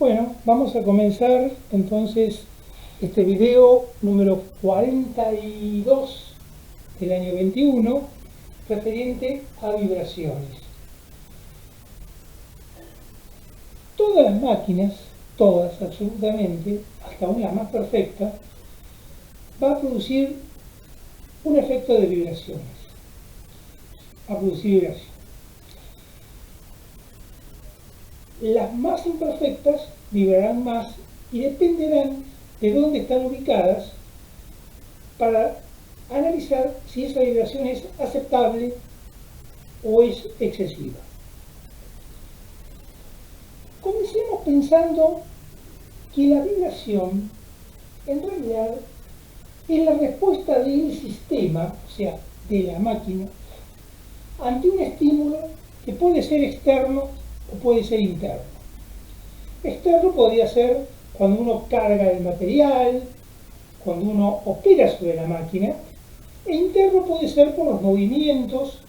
Bueno, vamos a comenzar entonces este video número 42 del año 21 referente a vibraciones. Todas las máquinas, todas absolutamente, hasta aún las más perfectas, va a producir un efecto de vibraciones. Va a producir vibraciones. Las más imperfectas vibrarán más y dependerán de dónde están ubicadas para analizar si esa vibración es aceptable o es excesiva. Comencemos pensando que la vibración en realidad es la respuesta del sistema, o sea, de la máquina, ante un estímulo que puede ser externo o puede ser interno. Externo podría ser cuando uno carga el material, cuando uno opera sobre la máquina, e interno puede ser por los movimientos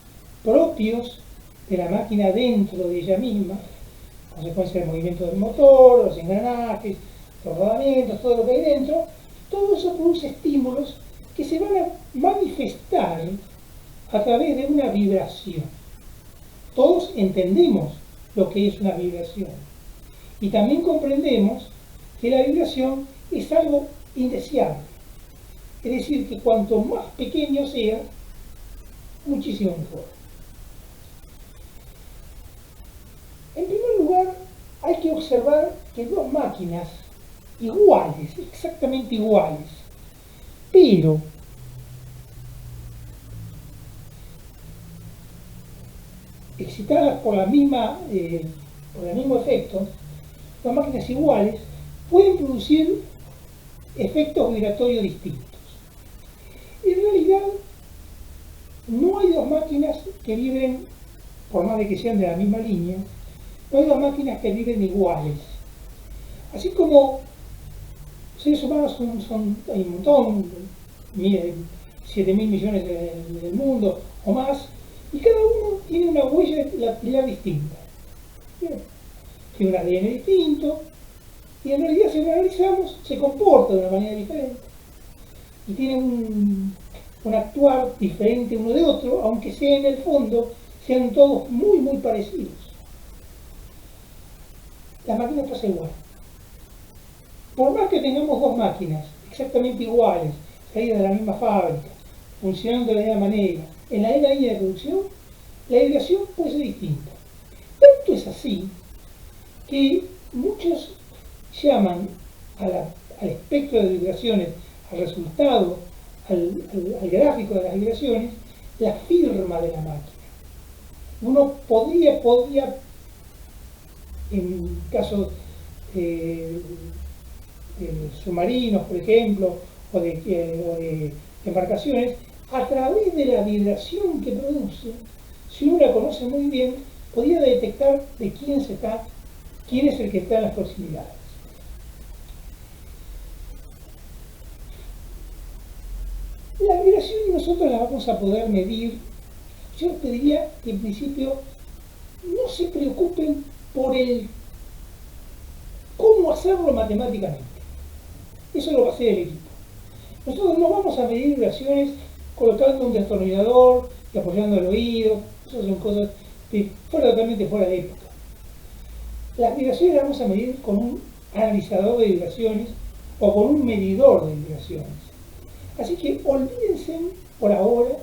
propios de la máquina dentro de ella misma, consecuencia del movimiento del motor, los engranajes, los rodamientos, todo lo que hay dentro. Todo eso produce estímulos que se van a manifestar a través de una vibración. Todos entendemos lo que es una vibración y también comprendemos que la vibración es algo indeseable. Es decir, que cuanto más pequeño sea, muchísimo mejor. En primer lugar, hay que observar que dos máquinas iguales, exactamente iguales, pero excitadas por el mismo efecto, dos máquinas iguales pueden producir efectos vibratorios distintos. En realidad, no hay dos máquinas que vibren, por más de que sean de la misma línea, no hay dos máquinas que vibren iguales. Así como seres humanos hay un montón, 7.000 millones del mundo o más, y cada uno tiene una huella dactilar distinta. Bien. Tiene un ADN distinto, y en realidad, si lo analizamos, se comporta de una manera diferente. Y tiene un actuar diferente uno de otro, aunque sea en el fondo, sean todos muy, muy parecidos. Las máquinas pasan igual. Por más que tengamos dos máquinas exactamente iguales, salidas de la misma fábrica, funcionando de la misma manera, en la misma línea de producción, la vibración puede ser distinta. Tanto es así que muchos llaman al espectro de vibraciones, al resultado, al gráfico de las vibraciones, la firma de la máquina. Uno podría en casos de submarinos, por ejemplo, o de embarcaciones, a través de la vibración que produce, si uno la conoce muy bien, podría detectar de quién es el que está en las proximidades. La vibración nosotros la vamos a poder medir. Yo les pediría que en principio no se preocupen por cómo hacerlo matemáticamente. Eso lo va a hacer el equipo. Nosotros no vamos a medir vibraciones colocando un destornillador y apoyando el oído. Esas son cosas totalmente fuera de época. Las vibraciones las vamos a medir con un analizador de vibraciones o con un medidor de vibraciones. Así que olvídense por ahora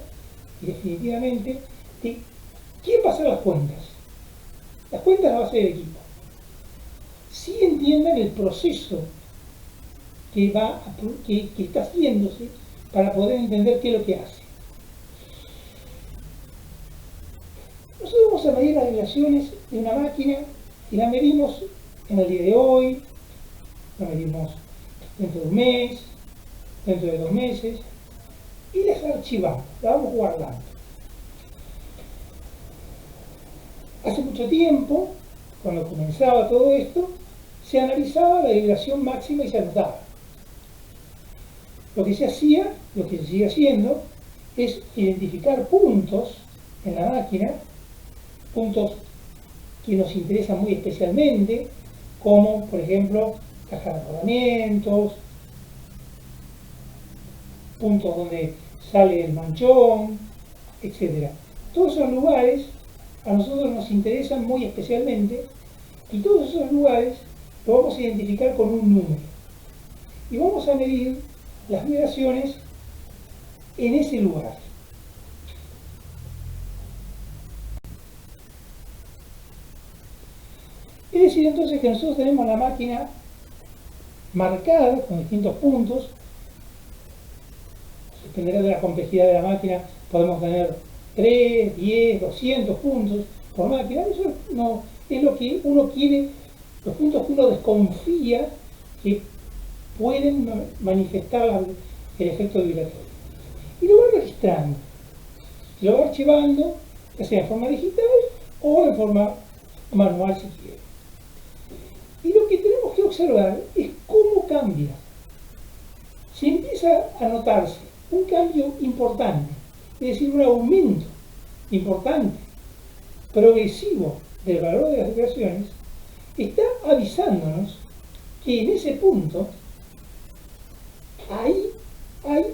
y definitivamente de quién va a hacer las cuentas. Las cuentas las va a hacer el equipo. Sí entiendan el proceso que está haciéndose para poder entender qué es lo que hace. Nosotros vamos a medir las vibraciones de una máquina y la medimos en el día de hoy, la medimos dentro de un mes, dentro de 2 meses, y las archivamos, las vamos guardando. Hace mucho tiempo, cuando comenzaba todo esto, se analizaba la vibración máxima y se anotaba. Lo que se hacía, lo que se sigue haciendo, es identificar puntos en la máquina, puntos que nos interesan muy especialmente, como por ejemplo caja de rodamientos, puntos donde sale el manchón, etc. Todos esos lugares a nosotros nos interesan muy especialmente y todos esos lugares los vamos a identificar con un número y vamos a medir las vibraciones en ese lugar. Es decir entonces que nosotros tenemos la máquina marcada con distintos puntos, dependerá de la complejidad de la máquina, podemos tener 3, 10, 200 puntos por máquina. Eso no es lo que uno quiere, los puntos que uno desconfía que pueden manifestar el efecto vibratorio. Y lo va registrando, lo va archivando, ya sea en forma digital o en forma manual si quiere. Y lo que tenemos que observar es cómo cambia. Si empieza a notarse un cambio importante, es decir, un aumento importante, progresivo del valor de las vibraciones, está avisándonos que en ese punto ahí hay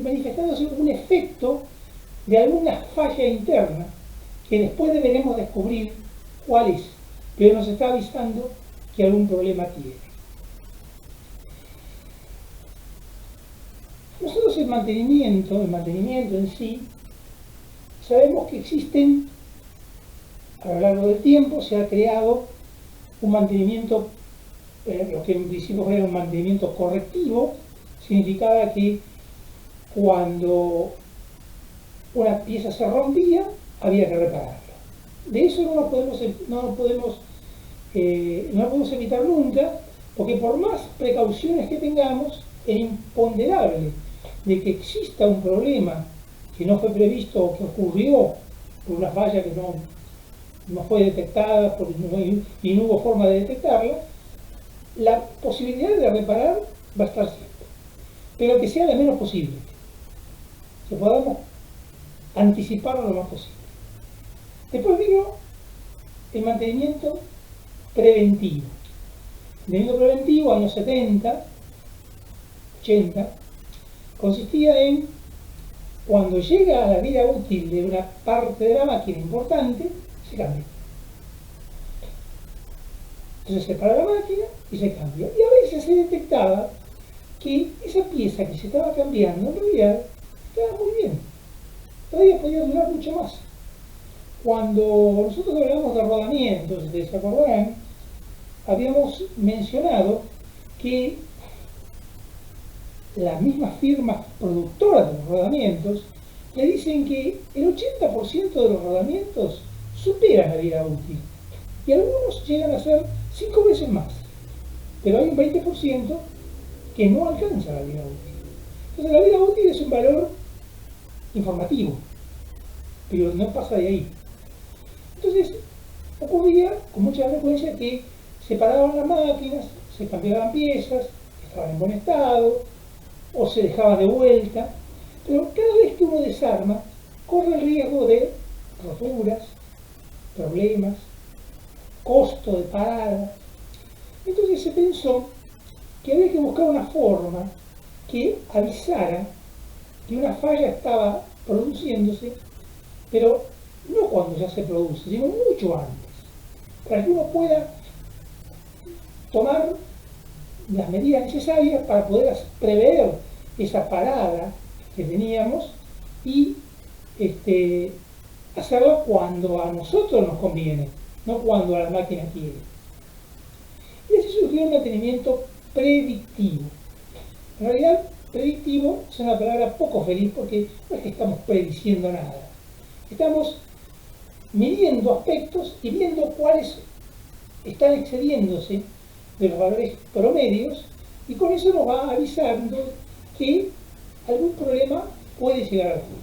manifestándose un efecto de alguna falla interna que después deberemos descubrir cuál es, pero nos está avisando que algún problema tiene. Nosotros el mantenimiento en sí, sabemos que existen, a lo largo del tiempo se ha creado un mantenimiento, lo que en principio era un mantenimiento correctivo, significaba que cuando una pieza se rompía, había que repararla. De eso no podemos evitar nunca, porque por más precauciones que tengamos, es imponderable de que exista un problema que no fue previsto o que ocurrió por una falla que no fue detectada y no hubo forma de detectarla, la posibilidad de reparar va a estar siempre, pero que sea lo menos posible, que podamos anticiparlo lo más posible. Después vino el mantenimiento preventivo. El mantenimiento preventivo, años 70, 80, consistía en cuando llega a la vida útil de una parte de la máquina importante, se cambia. Entonces se para la máquina y se cambia. Y a veces se detectaba que esa pieza que se estaba cambiando en realidad estaba muy bien. Todavía podía durar mucho más. Cuando nosotros hablamos de rodamientos, ustedes se acordarán, habíamos mencionado que las mismas firmas productoras de los rodamientos le dicen que el 80% de los rodamientos superan la vida útil y algunos llegan a ser 5 veces más, pero hay un 20% que no alcanza la vida útil. Entonces la vida útil es un valor informativo, pero no pasa de ahí. Entonces ocurría con mucha frecuencia que se paraban las máquinas, se cambiaban piezas, estaban en buen estado, o se dejaban de vuelta, pero cada vez que uno desarma, corre el riesgo de roturas, problemas, costo de parada. Entonces se pensó que había que buscar una forma que avisara que una falla estaba produciéndose, pero no cuando ya se produce, sino mucho antes, para que uno pueda tomar las medidas necesarias para poder prever esa parada que teníamos y hacerla cuando a nosotros nos conviene, no cuando a la máquina quiere. Y así surgió el mantenimiento predictivo. En realidad, predictivo es una palabra poco feliz porque no es que estamos prediciendo nada. Estamos midiendo aspectos y viendo cuáles están excediéndose de los valores promedios y con eso nos va avisando que algún problema puede llegar a ocurrir.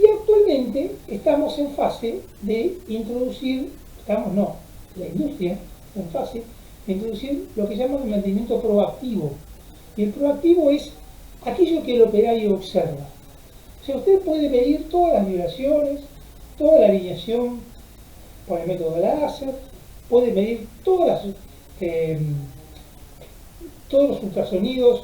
Y actualmente estamos en fase de introducir, la industria está en fase de introducir lo que llaman el mantenimiento proactivo. Y el proactivo es aquello que el operario observa. O sea, usted puede medir todas las vibraciones, toda la alineación por el método láser, puede medir todos los ultrasonidos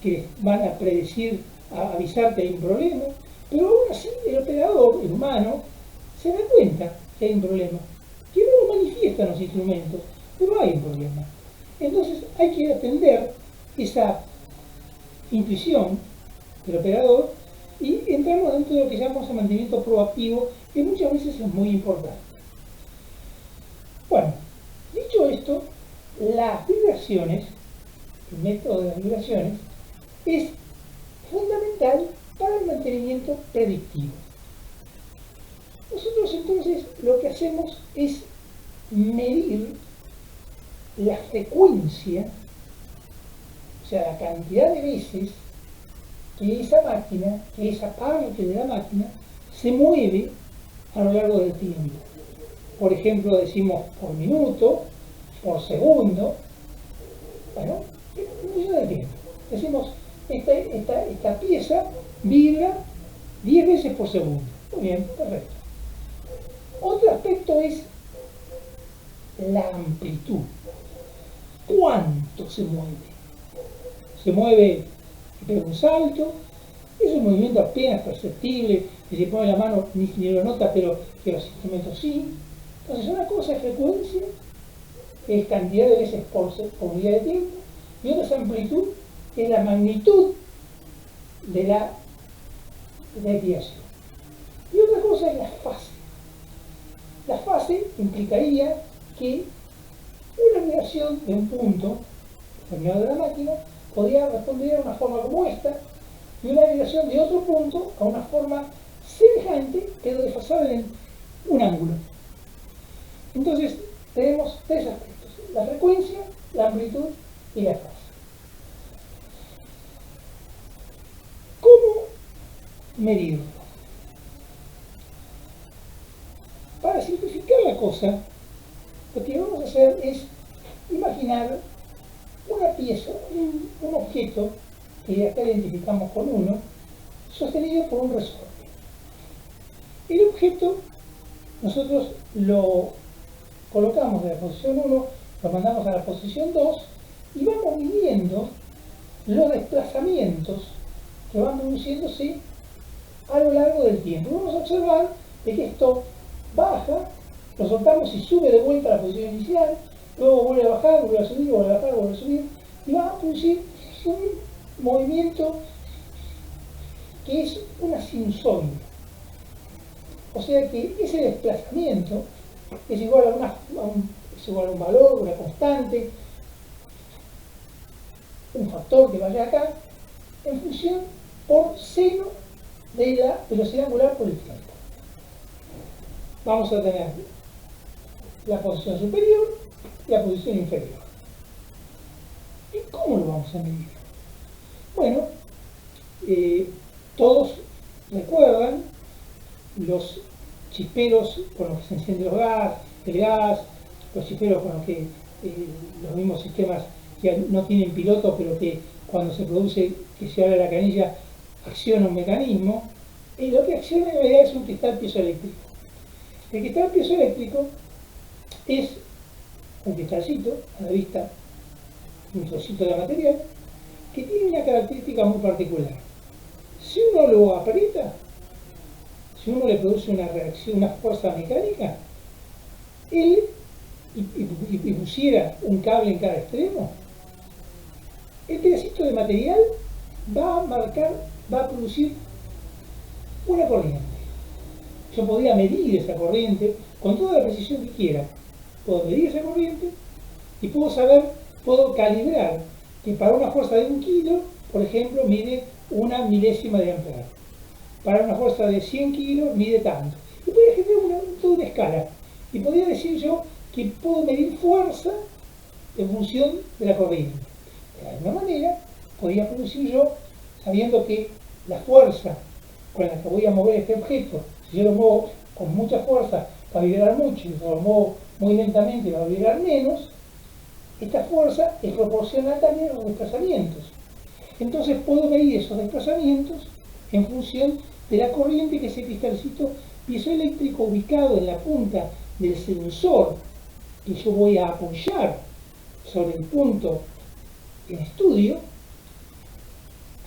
que van a predecir, a avisar que hay un problema, pero aún así el operador, el humano, se da cuenta que hay un problema, que no lo manifiestan los instrumentos, pero hay un problema. Entonces hay que atender esa intuición del operador y entramos dentro de lo que llamamos el mantenimiento proactivo, que muchas veces es muy importante. Bueno, dicho esto, las vibraciones, el método de las vibraciones, es fundamental para el mantenimiento predictivo. Nosotros entonces lo que hacemos es medir la frecuencia, o sea, la cantidad de veces que esa máquina, que esa parte de la máquina, se mueve a lo largo del tiempo. Por ejemplo, decimos por minuto, por segundo, bueno, en función del tiempo. Decimos, esta pieza vibra 10 veces por segundo. Muy bien, perfecto. Otro aspecto es la amplitud. ¿Cuánto se mueve? Se mueve, pega un salto, es un movimiento apenas perceptible, si se pone la mano ni lo nota, pero que los instrumentos sí. Entonces una cosa es frecuencia, es cantidad de veces por unidad de tiempo, y otra es amplitud, que es la magnitud de la desviación. Y otra cosa es la fase. La fase implicaría que una vibración de un punto determinado de la máquina podría responder a una forma como esta, y una vibración de otro punto a una forma semejante, pero desfasada en un ángulo. Entonces tenemos tres aspectos: la frecuencia, la amplitud y la fase. ¿Cómo medirlo? Para simplificar la cosa, lo que vamos a hacer es imaginar una pieza, un objeto, que acá identificamos con 1, sostenido por un resorte. El objeto nosotros lo colocamos de la posición 1, lo mandamos a la posición 2 y vamos midiendo los desplazamientos que van produciéndose a lo largo del tiempo. Vamos a observar de que esto baja, lo soltamos y sube de vuelta a la posición inicial, luego vuelve a bajar, vuelve a subir, vuelve a bajar, vuelve a subir, y va a producir un movimiento que es una sinusoide. O sea que ese desplazamiento es igual a un valor, una constante, un factor que vaya acá, en función por seno de la velocidad angular por el tiempo. Vamos a tener la posición superior y la posición inferior. ¿Y cómo lo vamos a medir? Bueno, todos recuerdan los chisperos con los que se enciende el gas, los chisperos con los que los mismos sistemas que no tienen piloto, pero que cuando se produce, que se abre la canilla, acciona un mecanismo. Lo que acciona en realidad es un cristal piezoeléctrico. El cristal piezoeléctrico es un cristalcito, a la vista, un trocito de material, que tiene una característica muy particular. Si uno lo aprieta, si uno le produce una reacción, una fuerza mecánica, él, y pusiera un cable en cada extremo, el pedacito de material va a producir una corriente. Yo podría medir esa corriente con toda la precisión que quiera. Puedo medir esa corriente y puedo calibrar que para una fuerza de 1 kilo, por ejemplo, mide 1 milésima de ampere. Para una fuerza de 100 kilos mide tanto. Y podría generar toda una escala. Y podría decir yo que puedo medir fuerza en función de la corriente. De la misma manera, podría producir yo, sabiendo que la fuerza con la que voy a mover este objeto, si yo lo muevo con mucha fuerza, va a vibrar mucho, y si lo muevo muy lentamente, va a vibrar menos. Esta fuerza es proporcional también a los desplazamientos. Entonces puedo medir esos desplazamientos en función de la corriente que ese cristalcito piezoeléctrico ubicado en la punta del sensor que yo voy a apoyar sobre el punto en estudio,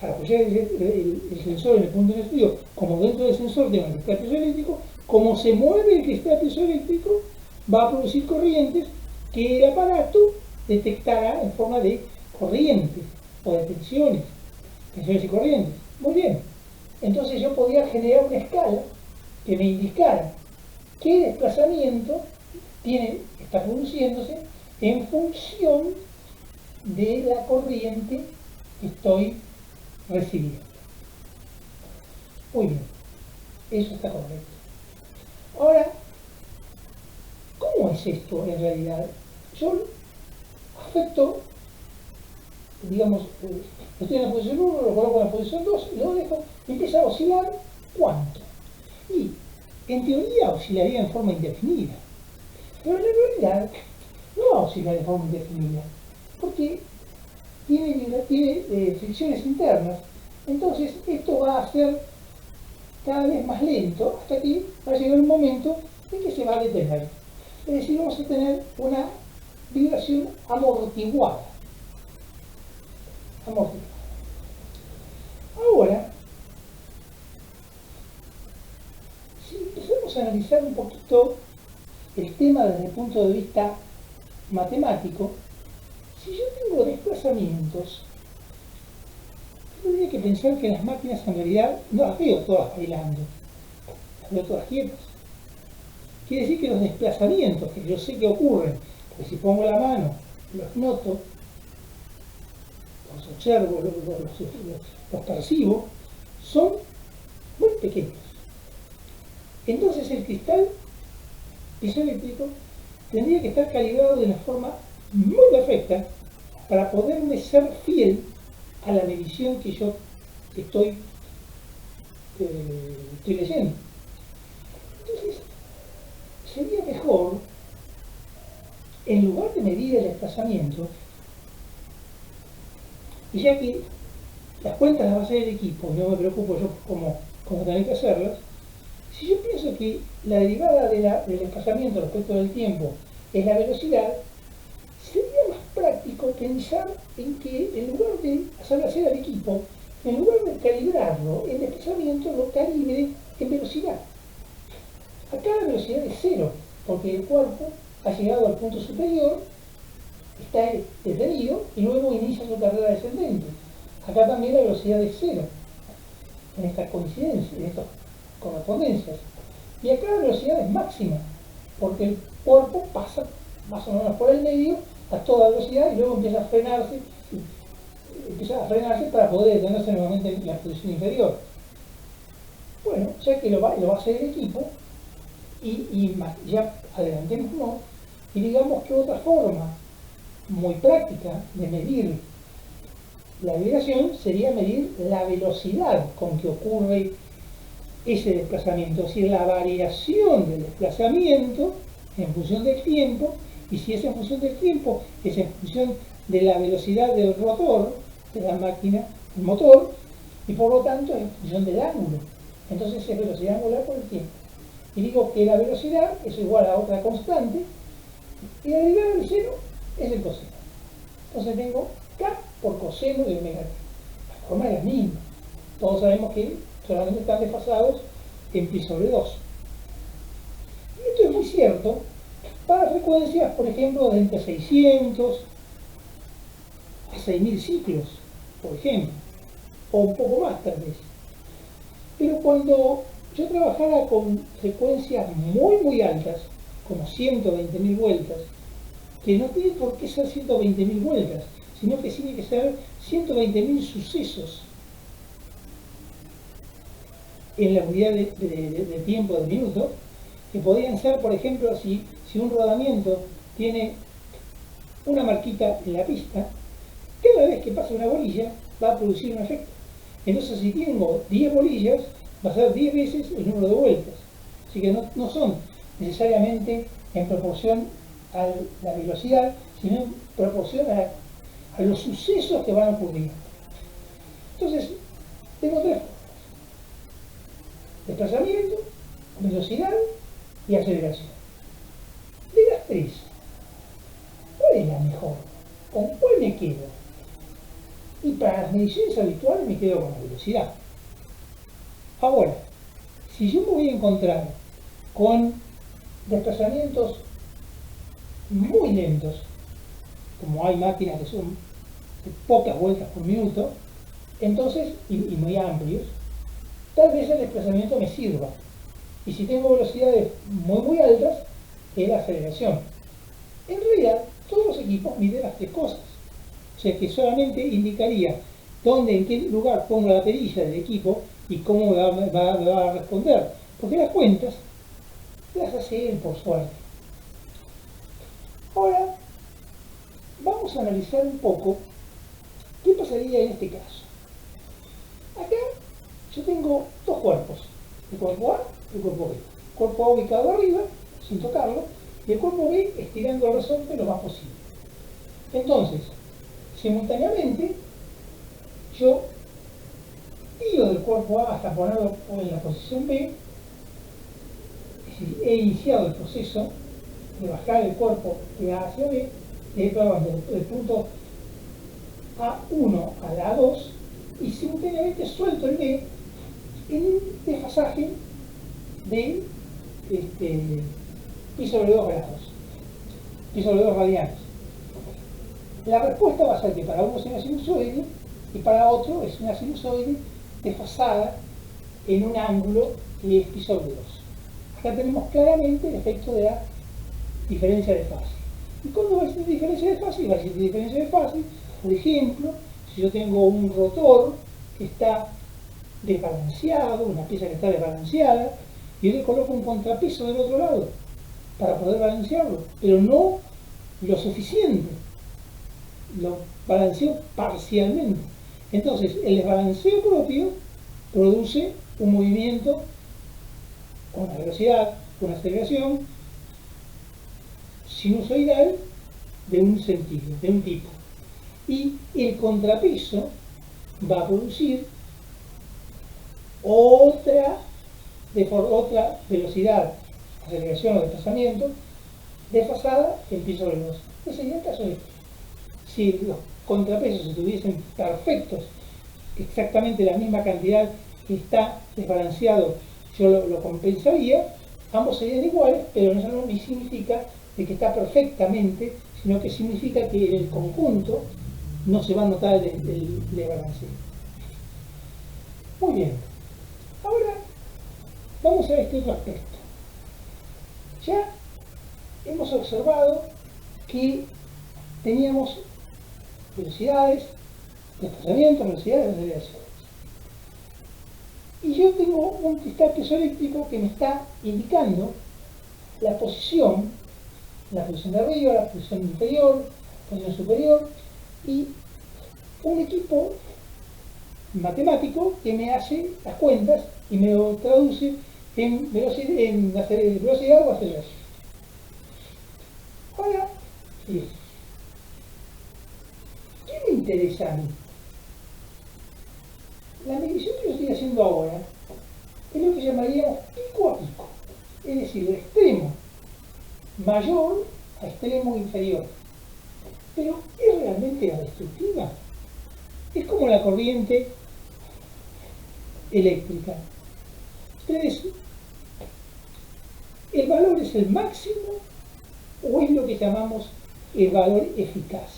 para apoyar el sensor en el punto en estudio, como dentro del sensor tengo el cristal piezoeléctrico, como se mueve el cristal piezoeléctrico, va a producir corrientes que el aparato detectará en forma de corrientes o de tensiones y corrientes. Muy bien. Entonces yo podía generar una escala que me indicara qué desplazamiento está produciéndose en función de la corriente que estoy recibiendo. Muy bien, eso está correcto. Ahora, ¿cómo es esto en realidad? Yo afecto, digamos, estoy en la posición 1, lo coloco en la posición 2 y lo dejo, empieza a oscilar ¿cuánto? Y en teoría oscilaría en forma indefinida, pero en la realidad no va a oscilar de forma indefinida, porque tiene fricciones internas. Entonces esto va a ser cada vez más lento hasta que va a llegar un momento en que se va a detener. Es decir, vamos a tener una vibración amortiguada. Ahora, si empezamos a analizar un poquito el tema desde el punto de vista matemático, si yo tengo desplazamientos, tendría que pensar que las máquinas en realidad no las veo todas bailando, las veo todas quietas. Quiere decir que los desplazamientos que yo sé que ocurren, porque si pongo la mano, los noto, los observo, los percibo, son muy pequeños. Entonces el cristal piezoeléctrico tendría que estar calibrado de una forma muy perfecta para poderme ser fiel a la medición que yo estoy leyendo. Entonces, sería mejor, en lugar de medir el desplazamiento, y ya que las cuentas las va a hacer el equipo, no me preocupo yo cómo tener que hacerlas, si yo pienso que la derivada del desplazamiento respecto del tiempo es la velocidad, sería más práctico pensar en que en lugar de hacerlo hacer al equipo, en lugar de calibrarlo en desplazamiento, lo calibre en velocidad. Acá la velocidad es cero, porque el cuerpo ha llegado al punto superior, está detenido y luego inicia su carrera descendente. Acá también la velocidad es cero, en estas coincidencias, en estas correspondencias. Y acá la velocidad es máxima, porque el cuerpo pasa más o menos por el medio a toda velocidad y luego empieza a frenarse para poder detenerse nuevamente en la posición inferior. Bueno, ya que lo va a hacer el equipo, y ya adelantémonos y digamos que otra forma muy práctica de medir la vibración sería medir la velocidad con que ocurre ese desplazamiento, es decir, la variación del desplazamiento en función del tiempo, y si es en función del tiempo, es en función de la velocidad del rotor de la máquina, el motor, y por lo tanto es en función del ángulo. Entonces es velocidad angular por el tiempo. Y digo que la velocidad es igual a otra constante, y la derivada del cero es el coseno. Entonces tengo K por coseno de omega t. La forma es la misma. Todos sabemos que solamente están desfasados en pi sobre 2. Y esto es muy cierto para frecuencias, por ejemplo, de entre 600 a 6000 ciclos, por ejemplo, o un poco más tal vez. Pero cuando yo trabajara con frecuencias muy altas, como 120.000 vueltas, que no tiene por qué ser 120.000 vueltas, sino que tiene que ser 120.000 sucesos en la unidad de tiempo de minuto, que podrían ser, por ejemplo, si un rodamiento tiene una marquita en la pista, cada vez que pasa una bolilla va a producir un efecto. Entonces, si tengo 10 bolillas, va a ser 10 veces el número de vueltas. Así que no son necesariamente en proporción a la velocidad, sino en proporción a los sucesos que van a ocurrir. Entonces, tengo tres formas: desplazamiento, velocidad y aceleración. De las tres, ¿cuál es la mejor? ¿Con cuál me quedo? Y para las mediciones habituales me quedo con la velocidad. Ahora, si yo me voy a encontrar con desplazamientos muy lentos, como hay máquinas que son de pocas vueltas por minuto, entonces, y muy amplios, tal vez el desplazamiento me sirva. Y si tengo velocidades muy altas, es la aceleración. En realidad, todos los equipos miden las tres cosas. O sea que solamente indicaría dónde, en qué lugar pongo la perilla del equipo y cómo me va a responder. Porque las cuentas las hace él por suerte. Ahora, vamos a analizar un poco qué pasaría en este caso. Acá yo tengo dos cuerpos, el cuerpo A y el cuerpo B. El cuerpo A ubicado arriba, sin tocarlo, y el cuerpo B estirando el resorte lo más posible. Entonces, simultáneamente, yo tiro del cuerpo A hasta ponerlo en la posición B, es decir, he iniciado el proceso de bajar el cuerpo de A hacia B, del punto A1 a la A2, y simultáneamente suelto el B en un desfasaje de pi sobre 2 grados, pi sobre 2 radianes. La respuesta va a ser que para uno es una sinusoide y para otro es una sinusoide desfasada en un ángulo que es pi sobre 2. Acá tenemos claramente el efecto de la diferencia de fase. ¿Y cuándo va a existir diferencia de fase? Va a existir diferencia de fase, por ejemplo, si yo tengo un rotor que está desbalanceado, una pieza que está desbalanceada, y yo le coloco un contrapeso del otro lado para poder balancearlo, pero no lo suficiente, lo balanceo parcialmente. Entonces, el desbalanceo propio produce un movimiento con una velocidad, con una aceleración sinusoidal de un sentido, de un tipo. Y el contrapeso va a producir otra velocidad, aceleración o desplazamiento desfasada en pi sobre 2. Ese sería el caso de si los contrapesos estuviesen perfectos, exactamente la misma cantidad que está desbalanceado, yo lo compensaría, ambos serían iguales, pero eso no significa de que está perfectamente, sino que significa que en el conjunto no se va a notar el desbalanceo. Muy bien, ahora vamos a este otro aspecto. Ya hemos observado que teníamos velocidades, desplazamientos, velocidades y aceleraciones. Y yo tengo un cristal piezoeléctrico que me está indicando la posición de arriba, la posición inferior, la posición superior, y un equipo matemático que me hace las cuentas y me lo traduce en velocidad o aceleración. Ahora, fíjense, ¿qué me interesa a mí? La medición que yo estoy haciendo ahora es lo que llamaríamos pico a pico, es decir, de extremo mayor a extremo inferior. Pero ¿es realmente la destructiva? Es como la corriente eléctrica. Entonces, ¿el valor es el máximo o es lo que llamamos el valor eficaz?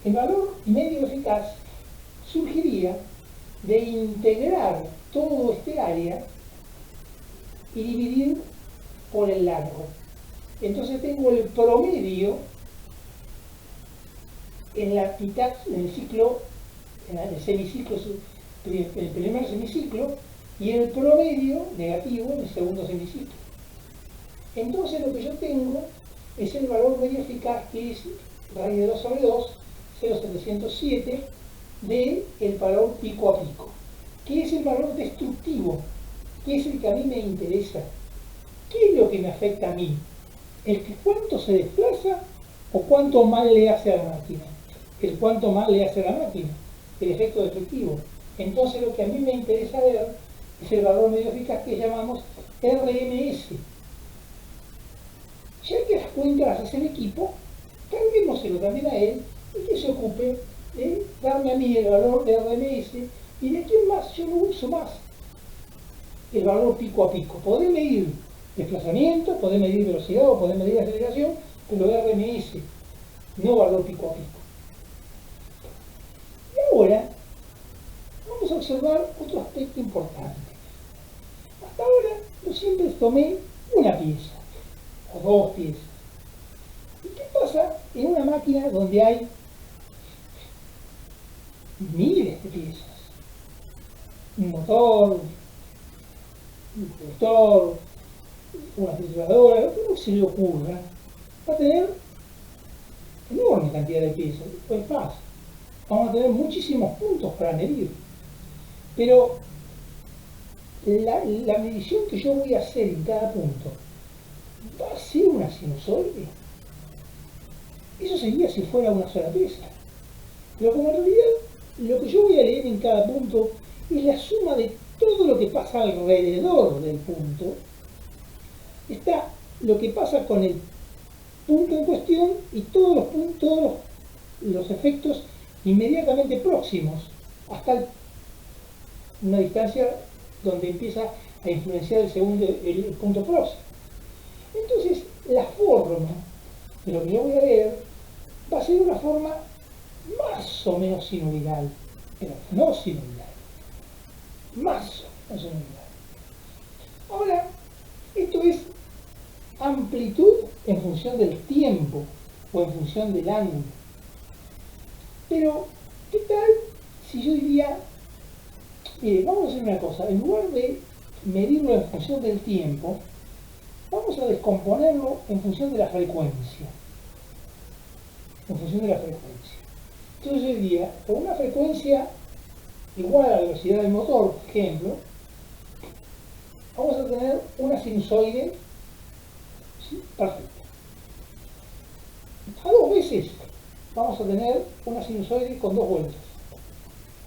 El valor medio eficaz surgiría de integrar todo este área y dividir por el largo. Entonces tengo el promedio en la mitad, en el ciclo, en el semiciclo, el primer semiciclo, y el promedio negativo en el segundo semiciclo. Entonces lo que yo tengo es el valor medio eficaz, que es raíz de 2 sobre 2, 0,707, del valor pico a pico, que es el valor destructivo, que es el que a mí me interesa. ¿Qué es lo que me afecta a mí? ¿El que cuánto se desplaza o cuánto mal le hace a la máquina? El cuánto mal le hace a la máquina, el efecto destructivo. Entonces lo que a mí me interesa ver es el valor medio eficaz que llamamos RMS. Ya que las cuentas las hace el equipo, carguémoselo también a él y que se ocupe de darme a mí el valor de RMS y de aquí en más yo no uso más el valor pico a pico. Podés medir desplazamiento, podés medir velocidad o podés medir aceleración, pero RMS, no valor pico a pico. Y ahora vamos a observar otro aspecto importante. Hasta ahora yo siempre tomé una pieza o dos piezas. ¿Y qué pasa en una máquina donde hay miles de piezas? Un motor, un productor, una trituradora, lo que se le ocurra, va a tener enorme cantidad de piezas. Pues más, vamos a tener muchísimos puntos para medir. Pero la medición que yo voy a hacer en cada punto va a ser una sinusoide. Eso sería si fuera una sola pieza. Pero como en realidad lo que yo voy a leer en cada punto es la suma de todo lo que pasa alrededor del punto. Está lo que pasa con el punto en cuestión y todos los puntos, todos los efectos inmediatamente próximos, hasta una distancia donde empieza a influenciar el punto próximo. Entonces, la forma de lo que yo voy a leer va a ser una forma más o menos sinusoidal, pero no sinusoidal, más o menos sinusoidal. Ahora, esto es amplitud en función del tiempo o en función del ángulo. Pero, ¿qué tal si yo diría, mire, vamos a hacer una cosa, en lugar de medirlo en función del tiempo, vamos a descomponerlo en función de la frecuencia. En función de la frecuencia. Entonces yo diría, con una frecuencia igual a la velocidad del motor, por ejemplo, vamos a tener una sinusoide, ¿sí? Perfecta. A 2 veces vamos a tener una sinusoide con 2 vueltas,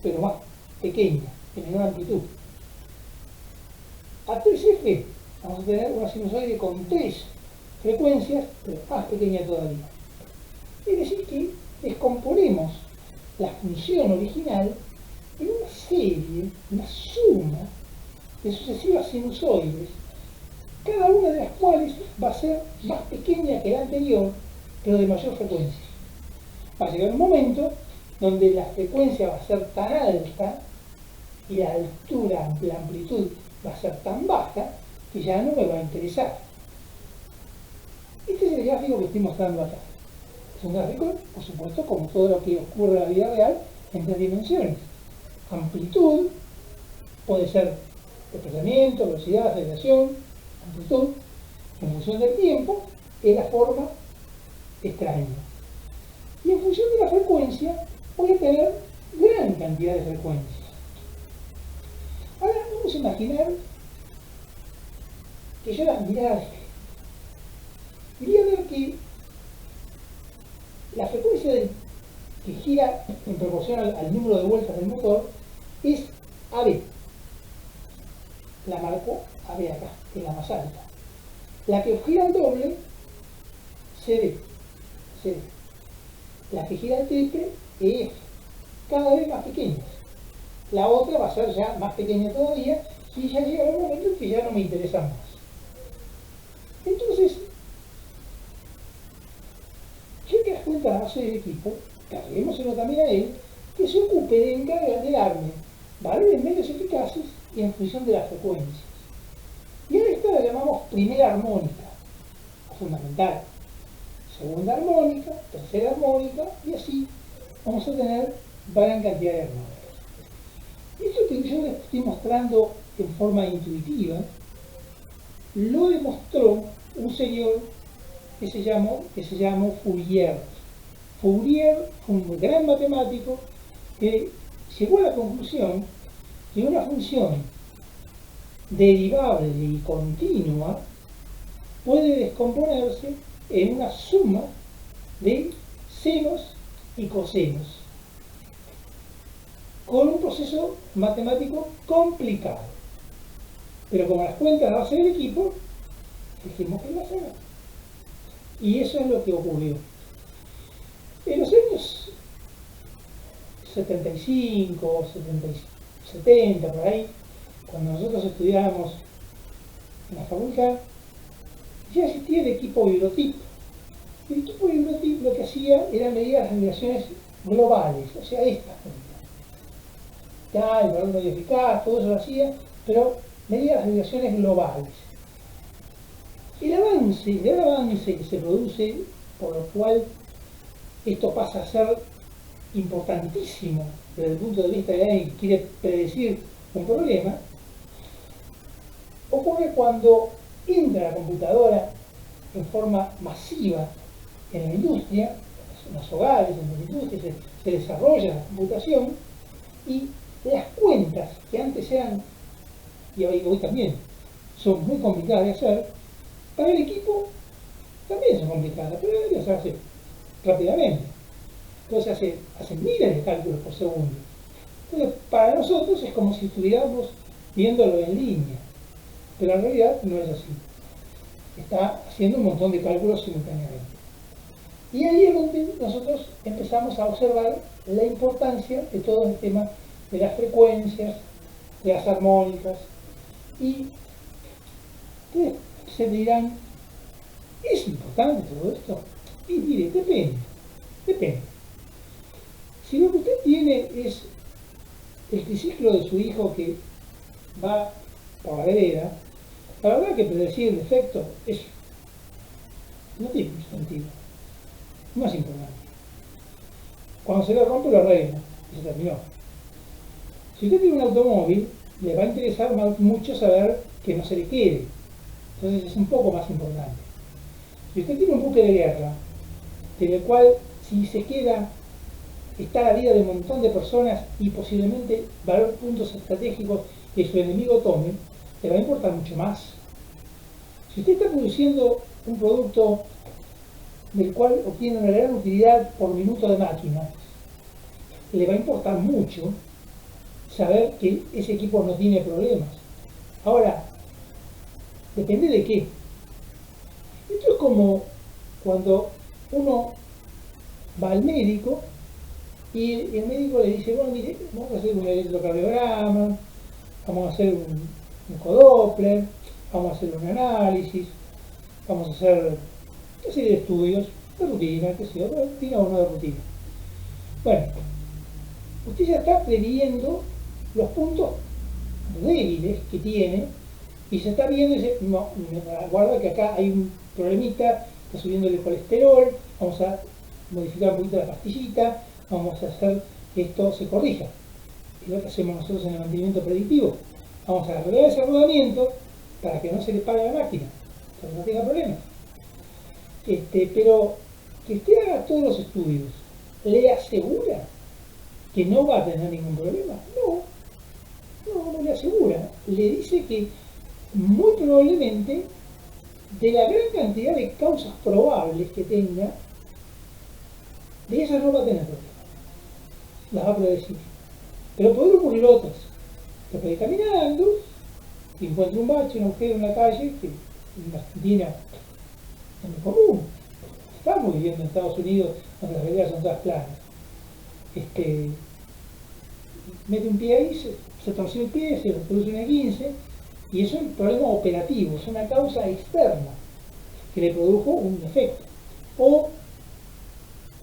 pero más pequeña, de menor amplitud. A 3F vamos a tener una sinusoide con 3 frecuencias, pero más pequeña todavía. Es decir que descomponemos la función original en una serie, una suma de sucesivas sinusoides, cada una de las cuales va a ser más pequeña que la anterior, pero de mayor frecuencia. Va a llegar un momento donde la frecuencia va a ser tan alta y la altura, la amplitud va a ser tan baja que ya no me va a interesar. Este es el gráfico que estoy mostrando acá. Es un gráfico, por supuesto, como todo lo que ocurre en la vida real, en 3 dimensiones. Amplitud, puede ser desplazamiento, velocidad, aceleración, amplitud, en función del tiempo, es la forma extraña. Y en función de la frecuencia, voy a tener gran cantidad de frecuencias. Ahora vamos a imaginar que yo las mirara y voy a ver que la frecuencia que gira en proporción al número de vueltas del motor es AB. La marco AB acá, que es la más alta. La que gira al doble, CD. La que gira al triple, EF. Cada vez más pequeñas. La otra va a ser ya más pequeña todavía y ya llega un momento en que ya no me interesa más. Entonces, ya que las cuentas hace el equipo, carguémoselo también a él, que se ocupe de darme valores medios eficaces y en función de las frecuencias. Y a esta la llamamos primera armónica, o fundamental. Segunda armónica, tercera armónica, y así vamos a tener gran cantidad de armónicas. Esto que yo les estoy mostrando en forma intuitiva, lo demostró un señor que se llamó Fourier. Fourier fue un gran matemático que llegó a la conclusión que una función derivable y continua puede descomponerse en una suma de senos y cosenos, con un proceso matemático complicado. Pero como las cuentas las va a hacer el equipo, dijimos que las haga. Y eso es lo que ocurrió. En los años 75, 70, por ahí, cuando nosotros estudiábamos en la facultad, ya existía el equipo bibliotipo. El equipo bibliotipo lo que hacía era medir las vibraciones globales, o sea, estas el valor medio eficaz, todo eso lo hacía, pero medía las vibraciones globales. El avance que se produce, por lo cual esto pasa a ser importantísimo desde el punto de vista de alguien que quiere predecir un problema, ocurre cuando entra la computadora en forma masiva en la industria, en los hogares, en las industrias, se desarrolla la computación y las cuentas que antes eran, y hoy también, son muy complicadas de hacer, para el equipo también son complicadas, pero debería hacerse rápidamente. Entonces hacen miles de cálculos por segundo. Entonces, para nosotros es como si estuviéramos viéndolo en línea, pero en realidad no es así. Está haciendo un montón de cálculos simultáneamente. Y ahí es donde nosotros empezamos a observar la importancia de todo el tema de las frecuencias, de las armónicas, y ustedes se dirán, ¿es importante todo esto? Y mire, depende. Si lo que usted tiene es el triciclo de su hijo que va por la vereda, la verdad que predecir el efecto no tiene mucho sentido, no es importante. Cuando se le rompe lo arregla y se terminó. Si usted tiene un automóvil, le va a interesar mucho saber que no se le quede, entonces es un poco más importante. Si usted tiene un buque de guerra, en el cual si se queda está la vida de un montón de personas y posiblemente va a haber puntos estratégicos que su enemigo tome, le va a importar mucho más. Si usted está produciendo un producto del cual obtiene una gran utilidad por minuto de máquina, le va a importar mucho saber que ese equipo no tiene problemas. Ahora, depende de qué. Esto es como cuando uno va al médico y el médico le dice, bueno, mire, vamos a hacer un electrocardiograma, vamos a hacer un codoppler, vamos a hacer un análisis, vamos a hacer una serie de estudios de rutina, que sea, rutina o no de rutina. Bueno, usted ya está previendo los puntos débiles que tiene y se está viendo y dice, no, guarda que acá hay un problemita, está subiendo el colesterol, vamos a modificar un poquito la pastillita, vamos a hacer que esto se corrija. Es lo que hacemos nosotros en el mantenimiento predictivo. Vamos a arreglar ese rodamiento para que no se le pague la máquina, para que no tenga problemas. Pero que usted haga todos los estudios, ¿le asegura que no va a tener ningún problema? No le asegura. Le dice que muy probablemente de la gran cantidad de causas probables que tenga, de esas no va a tener problemas. Las va a predecir. Pero pueden ocurrir otras. Usted puede ir caminando y encuentra un bache, un agujero en la calle, que en Argentina es muy común. Estamos viviendo en Estados Unidos donde las veredas son todas planas. Mete un pie ahí, se torció el pie, se produce un esguince, y es un problema operativo, es una causa externa que le produjo un efecto. O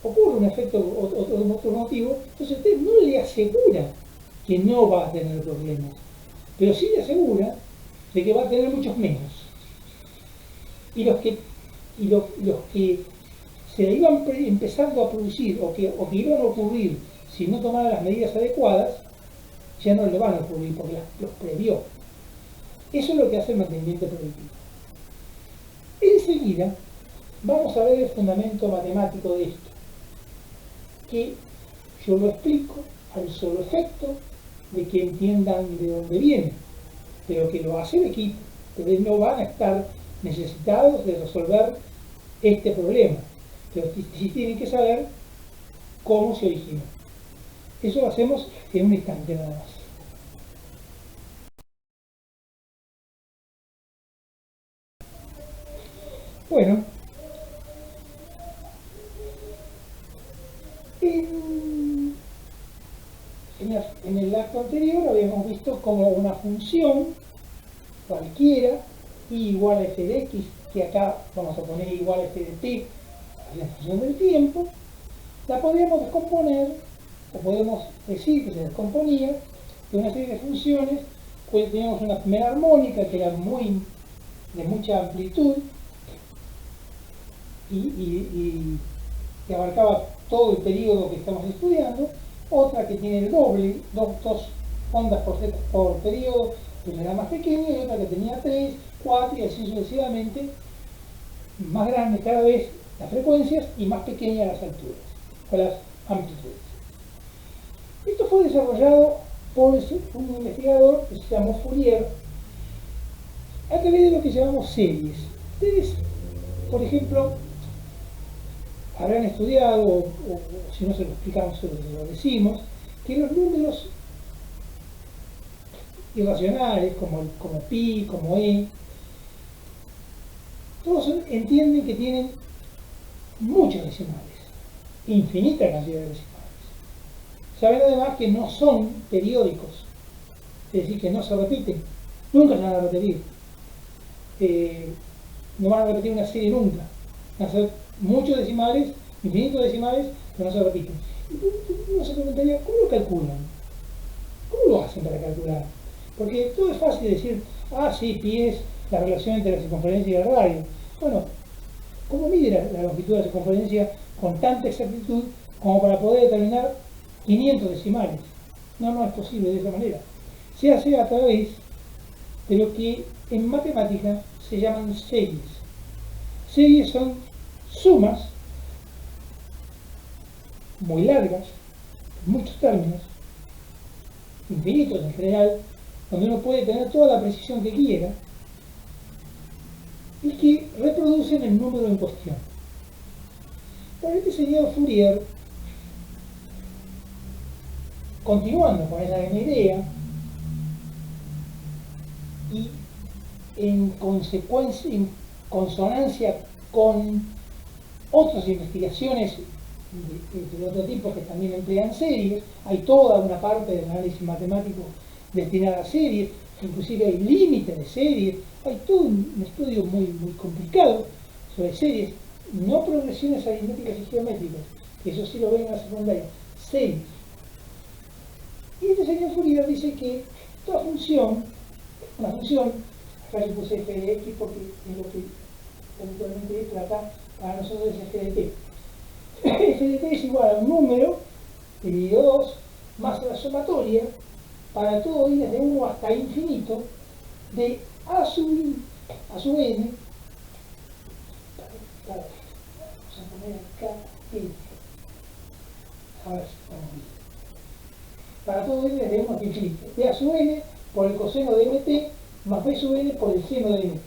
ocurre un efecto, otro motivo, entonces usted no le asegura que no va a tener problemas, pero sí le asegura de que va a tener muchos menos. Y los que se iban empezando a producir o que iban a ocurrir si no tomaran las medidas adecuadas, ya no le van a ocurrir porque los previó. Eso es lo que hace el mantenimiento predictivo. Enseguida vamos a ver el fundamento matemático de esto, que yo lo explico al solo efecto de que entiendan de dónde viene, pero que lo hace el equipo. Ustedes no van a estar necesitados de resolver este problema, pero sí tienen que saber cómo se originó. Eso lo hacemos en un instante nada más. Bueno, en, en el acto anterior habíamos visto como una función cualquiera, y igual a f de x, que acá vamos a poner igual a f de t, la función del tiempo, la podríamos descomponer, o podemos decir que se descomponía de una serie de funciones, pues teníamos una primera armónica que era de mucha amplitud que abarcaba todo el periodo que estamos estudiando, otra que tiene el doble, dos ondas por periodo, pero era más pequeña, y otra que tenía 3, 4 y así sucesivamente, más grandes cada vez las frecuencias y más pequeñas las alturas, o las amplitudes. Esto fue desarrollado por un investigador que se llamó Fourier a través de lo que llamamos series. Ustedes, por ejemplo, habrán estudiado, o si no se lo explicamos, se lo decimos, que los números irracionales, como pi, como e, todos entienden que tienen muchos decimales, infinita cantidad de decimales. Saben además que no son periódicos, es decir, que no se repiten, nunca se van a repetir. No van a repetir una serie nunca, van a ser muchos decimales, infinitos decimales, que no se repiten. Y uno se preguntaría, ¿cómo lo calculan? ¿Cómo lo hacen para calcular? Porque todo es fácil decir, sí, pi es la relación entre la circunferencia y el radio. Bueno, ¿cómo mide la longitud de la circunferencia con tanta exactitud como para poder determinar 500 decimales? No es posible de esa manera. Se hace a través de lo que en matemática se llaman series. Series son sumas muy largas, muchos términos, infinitos en general, donde uno puede tener toda la precisión que quiera y que reproducen el número en cuestión. Por este señor Fourier, continuando con esa misma idea, y en consecuencia, en consonancia con otras investigaciones de otro tipo que también emplean series, hay toda una parte del análisis matemático destinada a series, inclusive hay límites de series, hay todo un estudio muy complicado sobre series, no progresiones aritméticas y geométricas, que eso sí lo ven en la secundaria, series. Y este señor Fourier dice que toda función, una función, acá yo puse f de x porque es lo que eventualmente esto acá para nosotros es f de t. F de t es igual a un número dividido 2 más la sumatoria para todo i desde 1 hasta infinito de a sub n. Vamos a poner acá n. A ver si estamos bien. Para todo n desde 1 hasta infinito. De a sub n por el coseno de mt más b sub n por el seno de mt.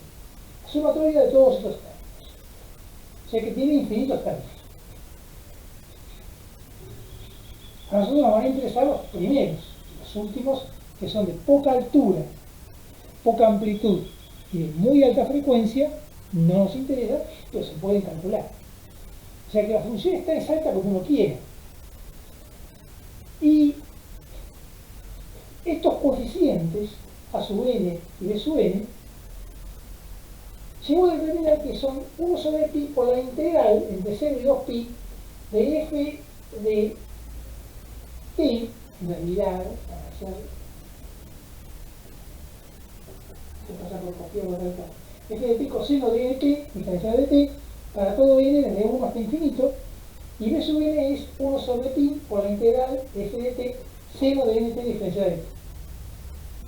Sumatoria de todos estos términos. O sea que tiene infinitos términos. A nosotros nos van a interesar los primeros, los últimos, que son de poca altura, poca amplitud y de muy alta frecuencia, no nos interesa, pero se pueden calcular. O sea que la función está exacta como uno quiera. Y estos coeficientes, a sub n y b sub n, llegó a determinar que son 1 sobre pi por la integral entre 0 y 2pi de f de t, en realidad, para hacer, por copiar lo acá, f de t coseno de nt, diferencial de t, para todo n desde 1 hasta infinito, y b sub n es 1 sobre pi por la integral f de t seno de nt diferencial de t,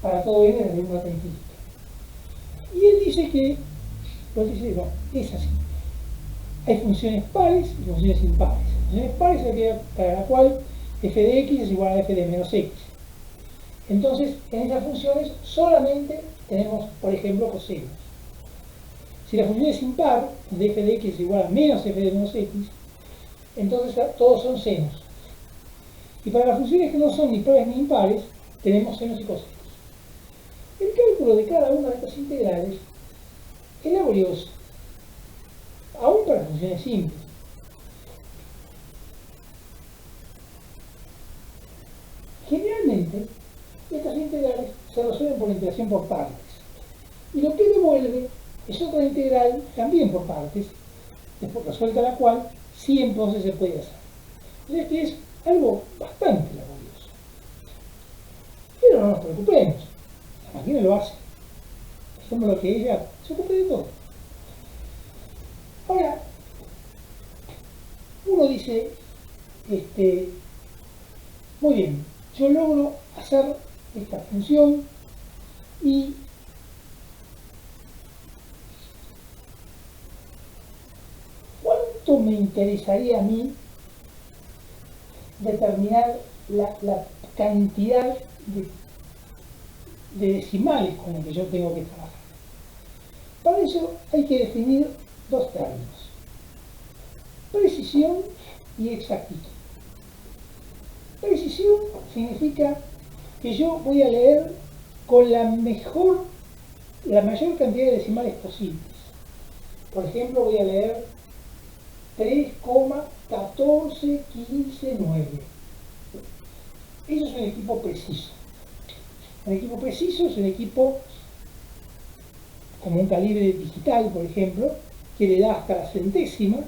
para todo n desde 1 hasta infinito. Y él dice que, no, es así. Hay funciones pares y funciones impares. Funciones pares es aquella para la cual f de x es igual a f de menos x. Entonces, en esas funciones solamente tenemos, por ejemplo, cosenos. Si la función es impar, donde f de x es igual a menos f de menos x, entonces todos son senos. Y para las funciones que no son ni pares ni impares, tenemos senos y cosenos. El cálculo de cada una de estas integrales es laborioso. aún para funciones simples. Generalmente, estas integrales se resuelven por integración por partes. Y lo que devuelve es otra integral también por partes, después resuelta la cual, sí entonces se puede hacer. Entonces que es algo bastante laborioso. Pero no nos preocupemos, la máquina lo hace. Hacemos lo que ella se ocupe de todo. Ahora, uno dice, muy bien, yo logro hacer esta función y ¿cuánto me interesaría a mí determinar la cantidad de decimales con las que yo tengo que trabajar? Para eso hay que definir dos términos: precisión y exactitud. Precisión significa que yo voy a leer con la mayor cantidad de decimales posibles. Por ejemplo, voy a leer 3,14159. Eso es un equipo preciso. Un equipo preciso es un equipo como un calibre digital, por ejemplo, que le da hasta la centésima.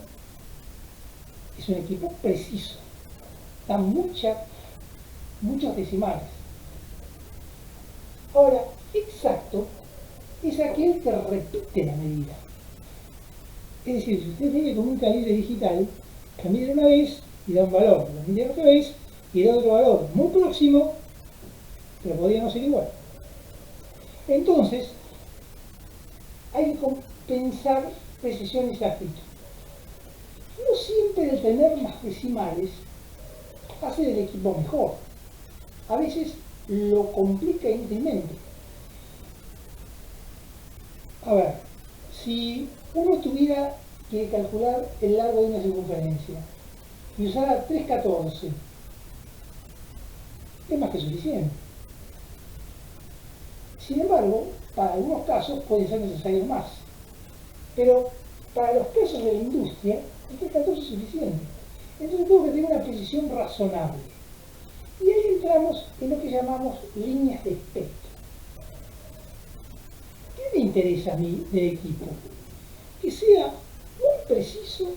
Es un equipo preciso. Da muchos decimales. Ahora, exacto es aquel que repite la medida. Es decir, si usted mide con un calibre digital, que mide una vez y da un valor, lo mide otra vez y da otro valor muy próximo, pero podría no ser igual. Entonces, hay que pensar precisión y exactitud. No siempre el tener más decimales hace del equipo mejor. A veces lo complica inútilmente. A ver, si uno tuviera que calcular el largo de una circunferencia y usara 3,14, es más que suficiente. Sin embargo, para algunos casos puede ser necesario más. Pero para los casos de la industria, el 3,14 es suficiente. Entonces tengo que tener una precisión razonable. Y ahí entramos en lo que llamamos líneas de espectro. ¿Qué me interesa a mí del equipo? Que sea muy preciso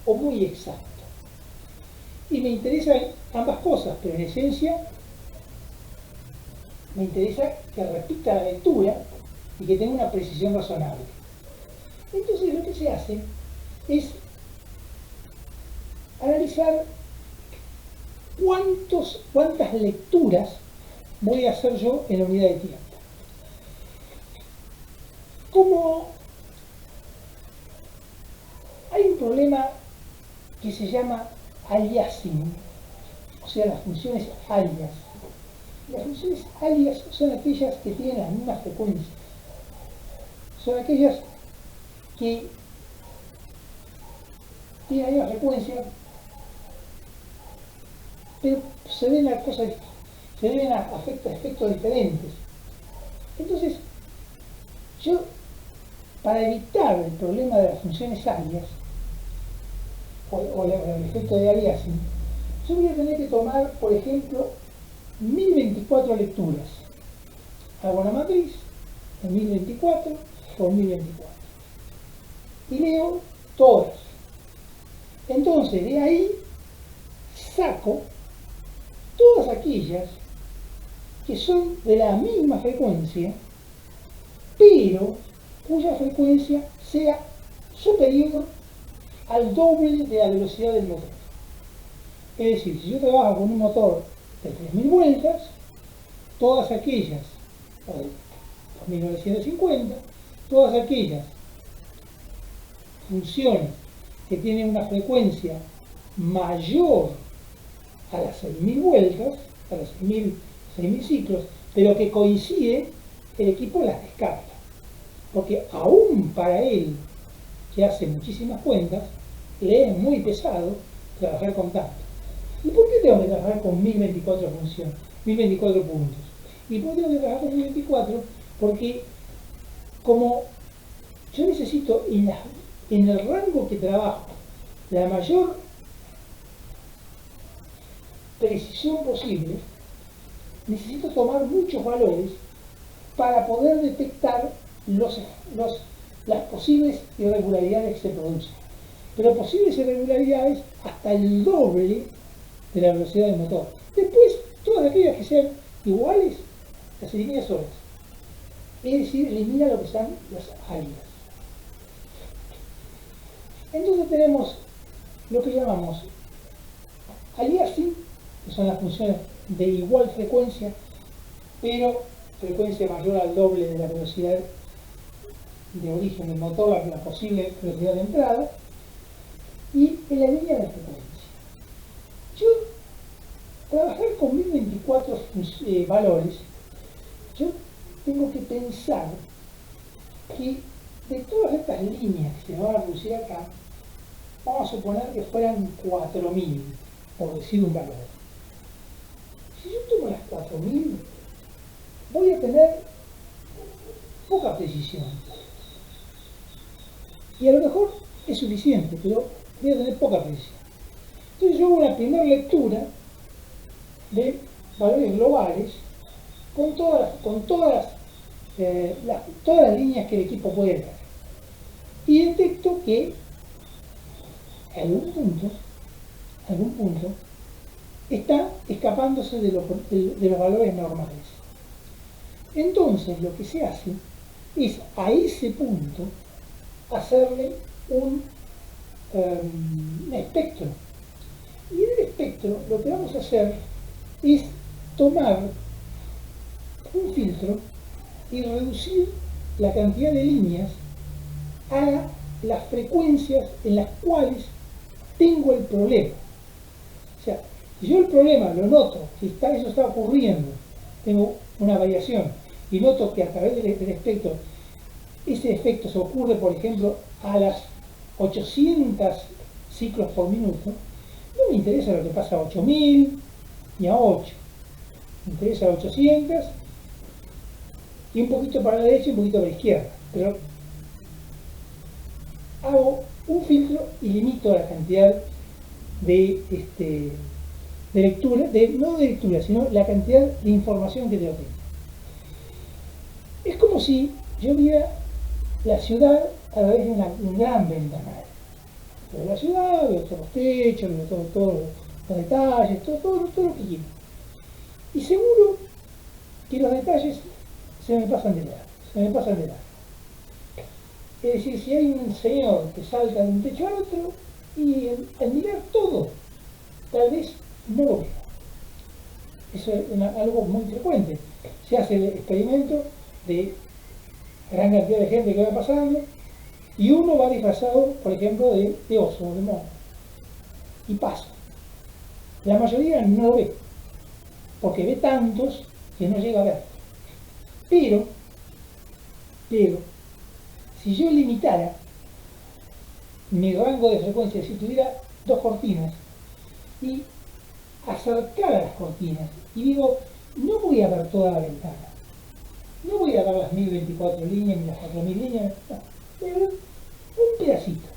o muy exacto. Y me interesan ambas cosas, pero en esencia me interesa que repita la lectura y que tenga una precisión razonable. Entonces lo que se hace es analizar cuántas lecturas voy a hacer yo en la unidad de tiempo. Como hay un problema que se llama aliasing, o sea, las funciones alias. Las funciones alias son aquellas que tienen las mismas frecuencias. Son aquellas que tienen la misma frecuencia, pero se ven a cosas, se deben a efectos diferentes. Entonces, yo, para evitar el problema de las funciones alias, o el efecto de aliasing, yo voy a tener que tomar, por ejemplo, 1024 lecturas. Hago una matriz de 1024 por 1024 y leo todas. Entonces, de ahí saco todas aquellas que son de la misma frecuencia, pero cuya frecuencia sea superior al doble de la velocidad del motor. Es decir, si yo trabajo con un motor de 3000 vueltas, todas aquellas, o de 2950, todas aquellas funciones que tienen una frecuencia mayor a las 6000 vueltas, a los 6000 ciclos, pero que coincide, el equipo las descarta. Porque aún para él, que hace muchísimas cuentas, le es muy pesado trabajar con tanto. ¿Y por qué tengo que trabajar con 1024 funciones, 1024 puntos? ¿Y por qué tengo que trabajar con 1024? Porque como yo necesito en en el rango que trabajo la mayor precisión posible, necesito tomar muchos valores para poder detectar las posibles irregularidades que se producen. Pero posibles irregularidades hasta el doble de la velocidad del motor. Después, todas aquellas que sean iguales, las elimina solas. Es decir, elimina lo que son las áreas. Entonces tenemos lo que llamamos aliasing, que son las funciones de igual frecuencia, pero frecuencia mayor al doble de la velocidad de origen del motor, la posible velocidad de entrada, y en la línea de frecuencia. Yo, trabajar con 1024 valores, yo tengo que pensar que de todas estas líneas que se van a producir acá, vamos a suponer que fueran 4000, por decir un valor. Si yo tomo las 4000, voy a tener poca precisión. Y a lo mejor es suficiente, pero voy a tener poca precisión. Entonces yo hago una primera lectura de valores globales con todas las líneas que el equipo puede ver. Y detecto que algún punto está escapándose de los valores normales. Entonces lo que se hace es a ese punto hacerle un espectro. Y en el espectro lo que vamos a hacer es tomar un filtro y reducir la cantidad de líneas a las frecuencias en las cuales tengo el problema. O sea, si yo el problema lo noto, si eso está ocurriendo, tengo una variación, y noto que a través del espectro ese efecto se ocurre, por ejemplo, a las 800 ciclos por minuto, no me interesa lo que pasa a 8000 ni a 8. Me interesa a 800 y un poquito para la derecha y un poquito para la izquierda. Pero hago un filtro y limito la cantidad de lectura, no de lectura, sino la cantidad de información que tengo. Es como si yo viera la ciudad a través de un gran ventanal. Veo la ciudad, veo todos los techos, veo todos los detalles, todo lo que quiero. Y seguro que los detalles se me pasan de largo. Es decir, si hay un señor que salta de un techo al otro, y al mirar todo, tal vez no lo vea. Eso es algo muy frecuente. Se hace el experimento de gran cantidad de gente que va pasando, y uno va disfrazado, por ejemplo, de oso o de mono, y pasa. La mayoría no lo ve, porque ve tantos que no llega a ver. Pero, si yo limitara mi rango de frecuencia, si tuviera dos cortinas, y acercara las cortinas, y digo, no voy a ver toda la ventana, no voy a ver las 1024 líneas ni las 4000 líneas, no, voy a ver un pedacito.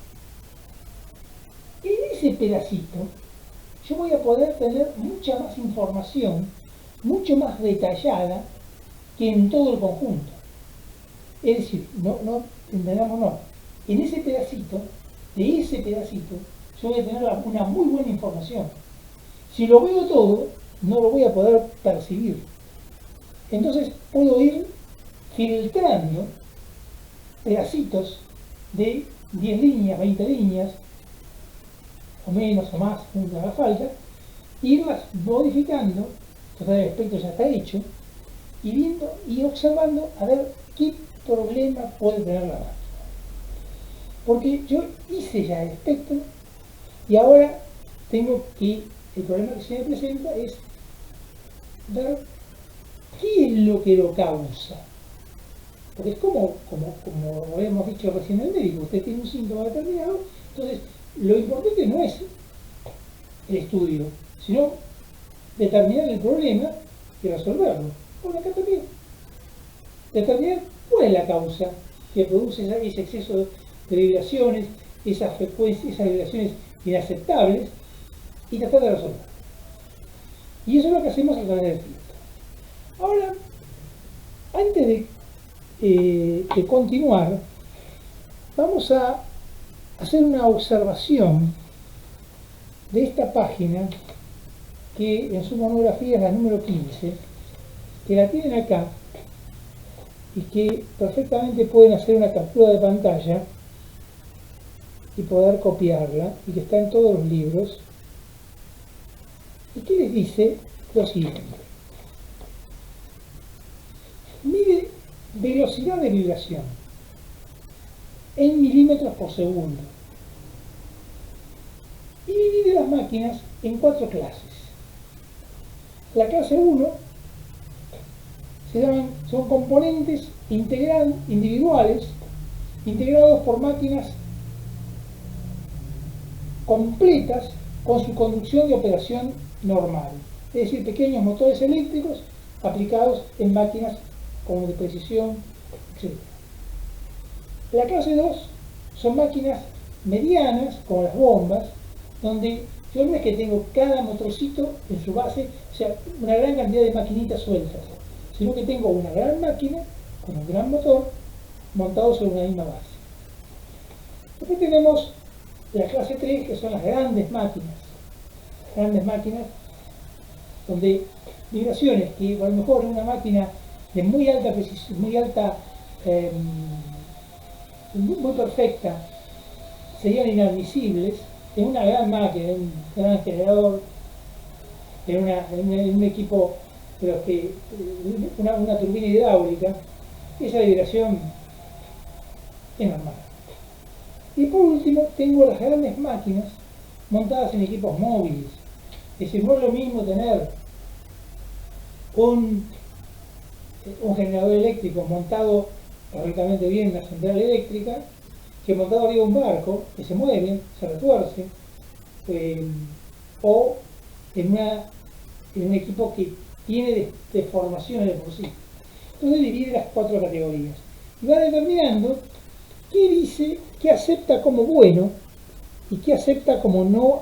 En ese pedacito yo voy a poder tener mucha más información, mucho más detallada que en todo el conjunto. Es decir, entendámonos, en ese pedacito, yo voy a tener una muy buena información. Si lo veo todo, no lo voy a poder percibir. Entonces puedo ir filtrando pedacitos de 10 líneas, 20 líneas, o menos o más, según haga falta, irlas modificando, total el espectro ya está hecho, y viendo y observando a ver qué problema puede tener la máquina. Porque yo hice ya el espectro y ahora tengo que, el problema que se me presenta es ver qué es lo que lo causa. Porque es como habíamos dicho recién en el médico, usted tiene un síntoma determinado, entonces lo importante no es el estudio, sino determinar el problema y resolverlo. Bueno, acá también. Determinar cuál es la causa que produce ese exceso de vibraciones, esas frecuencias, esas vibraciones inaceptables y tratar de resolver. Y eso es lo que hacemos a través del filtro. Ahora, antes de continuar, vamos a hacer una observación de esta página que en su monografía es la número 15, que la tienen acá y que perfectamente pueden hacer una captura de pantalla y poder copiarla, y que está en todos los libros, y que les dice lo siguiente: mide velocidad de vibración en milímetros por segundo y divide las máquinas en 4 clases. La clase 1 son componentes individuales integrados por máquinas completas con su conducción de operación normal, es decir, pequeños motores eléctricos aplicados en máquinas como de precisión, etc. La clase 2 son máquinas medianas, como las bombas, donde yo no es que tengo cada motorcito en su base, o sea, una gran cantidad de maquinitas sueltas, sino que tengo una gran máquina con un gran motor montado sobre una misma base. Después tenemos la clase 3, que son las grandes máquinas donde vibraciones que a lo mejor en una máquina de muy alta precisión, muy perfecta, serían inadmisibles en una gran máquina, en un gran generador, en un equipo, pero que una turbina hidráulica, esa vibración es normal. Y por último tengo las grandes máquinas montadas en equipos móviles. Es decir, no es lo mismo tener un generador eléctrico montado perfectamente bien en la central eléctrica que montado arriba de un barco que se mueve, se retuerce, o en un equipo que tiene deformaciones de por sí. Entonces divide las 4 categorías y va determinando qué dice, qué acepta como bueno y qué acepta como no,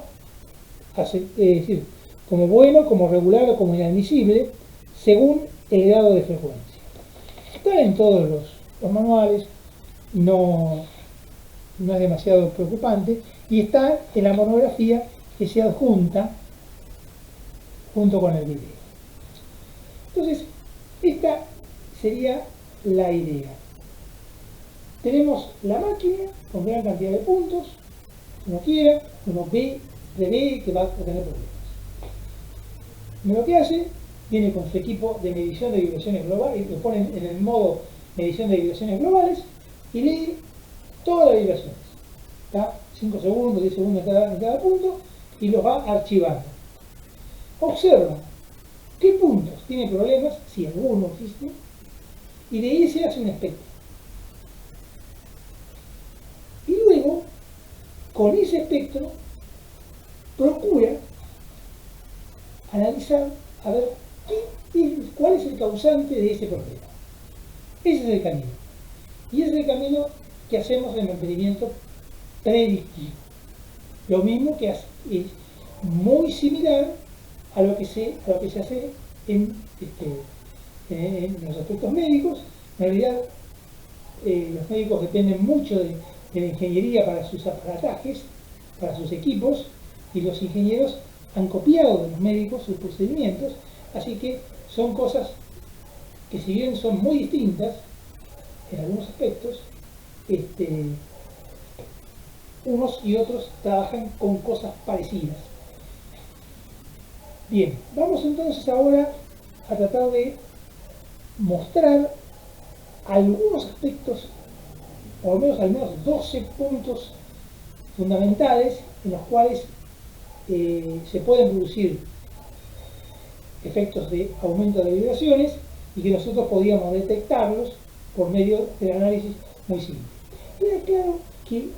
es decir, como bueno, como regular o como inadmisible, según el grado de frecuencia. Está en todos los manuales, no es demasiado preocupante, y está en la monografía que se adjunta junto con el video. Entonces, esta sería la idea. Tenemos la máquina con gran cantidad de puntos, uno quiera, uno prevé que va a tener problemas. Lo que hace, viene con su equipo de medición de vibraciones globales, lo ponen en el modo medición de vibraciones globales y lee todas las vibraciones. ¿Está? 5 segundos, 10 segundos en cada punto, y los va archivando. Observa qué puntos tiene problemas, si alguno existe, y de ahí se hace un espectro. Y luego, con ese espectro, procura analizar a ver cuál es el causante de ese problema. Ese es el camino. Y ese es el camino que hacemos en el mantenimiento predictivo. Lo mismo que es muy similar a lo que se hace en los aspectos médicos. En realidad, los médicos dependen mucho de la ingeniería para sus aparatajes, para sus equipos, y los ingenieros han copiado de los médicos sus procedimientos, así que son cosas que, si bien son muy distintas en algunos aspectos, unos y otros trabajan con cosas parecidas. Bien, vamos entonces ahora a tratar de mostrar algunos aspectos, o al menos 12 puntos fundamentales en los cuales se pueden producir efectos de aumento de vibraciones y que nosotros podíamos detectarlos por medio del análisis muy simple. Queda claro que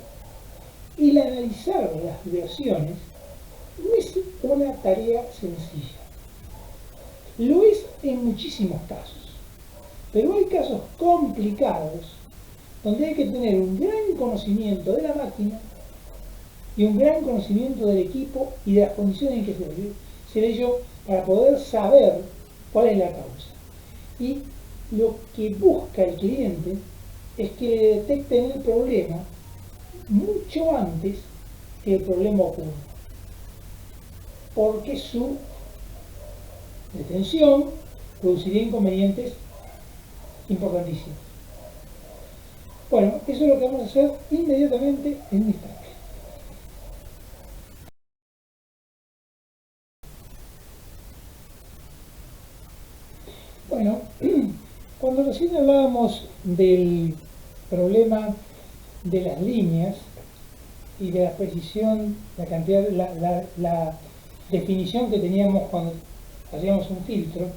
el analizar las vibraciones no es una tarea sencilla. Lo es en muchísimos casos, pero hay casos complicados donde hay que tener un gran conocimiento de la máquina y un gran conocimiento del equipo y de las condiciones en que se leyó para poder saber cuál es la causa. Y lo que busca el cliente es que le detecten el problema mucho antes que el problema ocurra, porque su detención produciría inconvenientes importantísimos. Bueno, eso es lo que vamos a hacer inmediatamente en un instante. Bueno, cuando recién hablábamos del problema de las líneas y de la precisión, la cantidad, la definición que teníamos cuando hacíamos un filtro,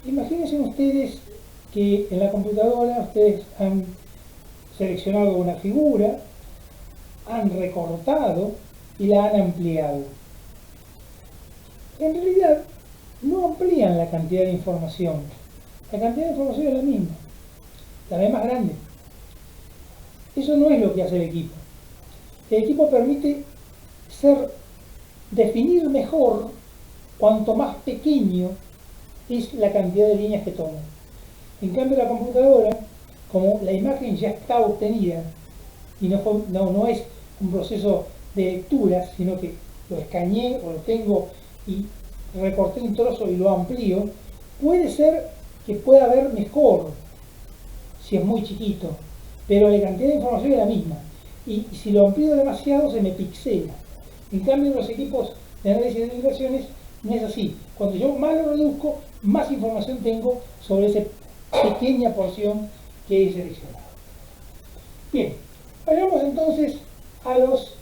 imagínense ustedes que en la computadora ustedes han seleccionado una figura, han recortado y la han ampliado. En realidad no amplían la cantidad de información. La cantidad de información es la misma, la vez más grande. Eso no es lo que hace el equipo. El equipo permite definir mejor cuanto más pequeño es la cantidad de líneas que toma. En cambio la computadora, como la imagen ya está obtenida y no es un proceso de lectura, sino que lo escaneé o lo tengo y recorté un trozo y lo amplío, puede ser que pueda ver mejor si es muy chiquito, pero la cantidad de información es la misma. Y si lo amplío demasiado se me pixela. En cambio, en los equipos de análisis de vibraciones no es así. Cuando yo más lo reduzco, más información tengo sobre esa pequeña porción que he seleccionado. Bien, vayamos entonces a los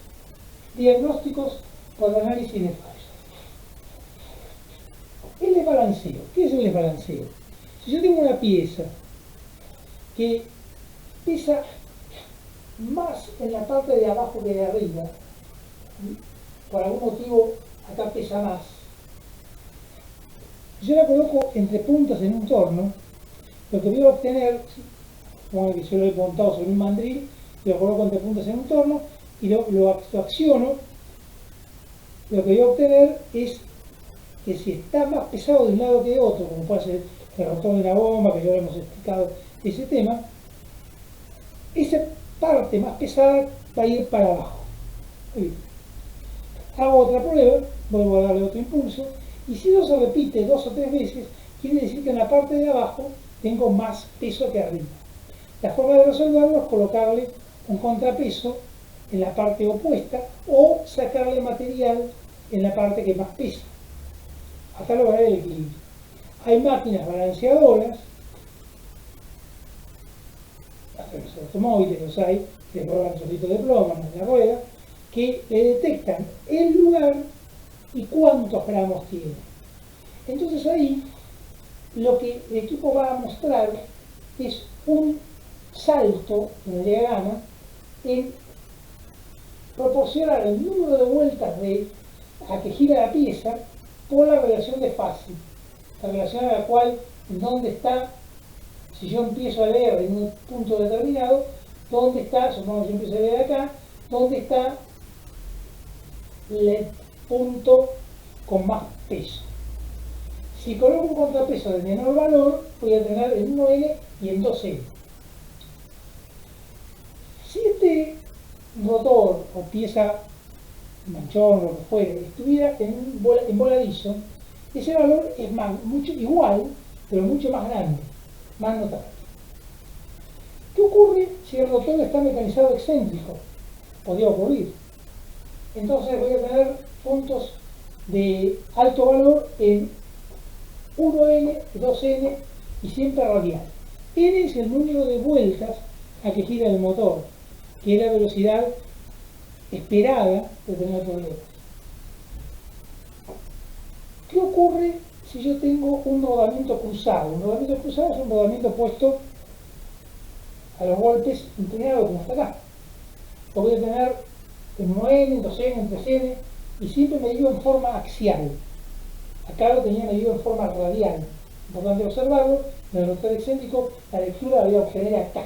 diagnósticos por análisis de fallos. El desbalanceo. ¿Qué es el desbalanceo? Si yo tengo una pieza que pesa más en la parte de abajo que de arriba, por algún motivo acá pesa más, yo la coloco entre puntas en un torno, lo que voy a obtener, como que yo lo he montado sobre un mandril, lo coloco entre puntas en un torno y lo acciono, lo que voy a obtener es que si está más pesado de un lado que de otro, como puede ser el rotor de la bomba, que ya lo hemos explicado ese tema, esa parte más pesada va a ir para abajo. Hago otra prueba, vuelvo a darle otro impulso, y si no se repite 2 o 3 veces, quiere decir que en la parte de abajo tengo más peso que arriba. La forma de resolverlo es colocarle un contrapeso en la parte opuesta o sacarle material en la parte que más pesa. Hasta lograr el equilibrio. Hay máquinas balanceadoras, hasta en los automóviles los hay, que roban trocitos de plomo en la rueda, que le detectan el lugar y cuántos gramos tiene. Entonces ahí lo que el equipo va a mostrar es un salto en el diagrama en proporcionar el número de vueltas a que gira la pieza por la relación de fase, la relación a la cual, en dónde está, si yo empiezo a leer en un punto determinado, dónde está, supongamos que yo empiezo a leer acá, dónde está el punto con más peso. Si coloco un contrapeso de menor valor, voy a tener en 1N y en 2N. Si este rotor o pieza, manchón, lo que fuere, estuviera en voladizo, ese valor es mucho igual, pero mucho más grande, más notable. ¿Qué ocurre si el rotor está mecanizado excéntrico? Podría ocurrir. Entonces voy a tener puntos de alto valor en 1N, 2N y siempre radial. N es el número de vueltas a que gira el motor, que es la velocidad esperada de tener problemas. ¿Qué ocurre si yo tengo un rodamiento cruzado? Un rodamiento cruzado es un rodamiento puesto a los golpes inclinados como está acá. Lo voy a tener en 1N, en 2N, en 3N y siempre medido en forma axial. Acá lo tenía medido en forma radial. Importante observarlo, en el rotor excéntrico la lectura la voy a obtener acá,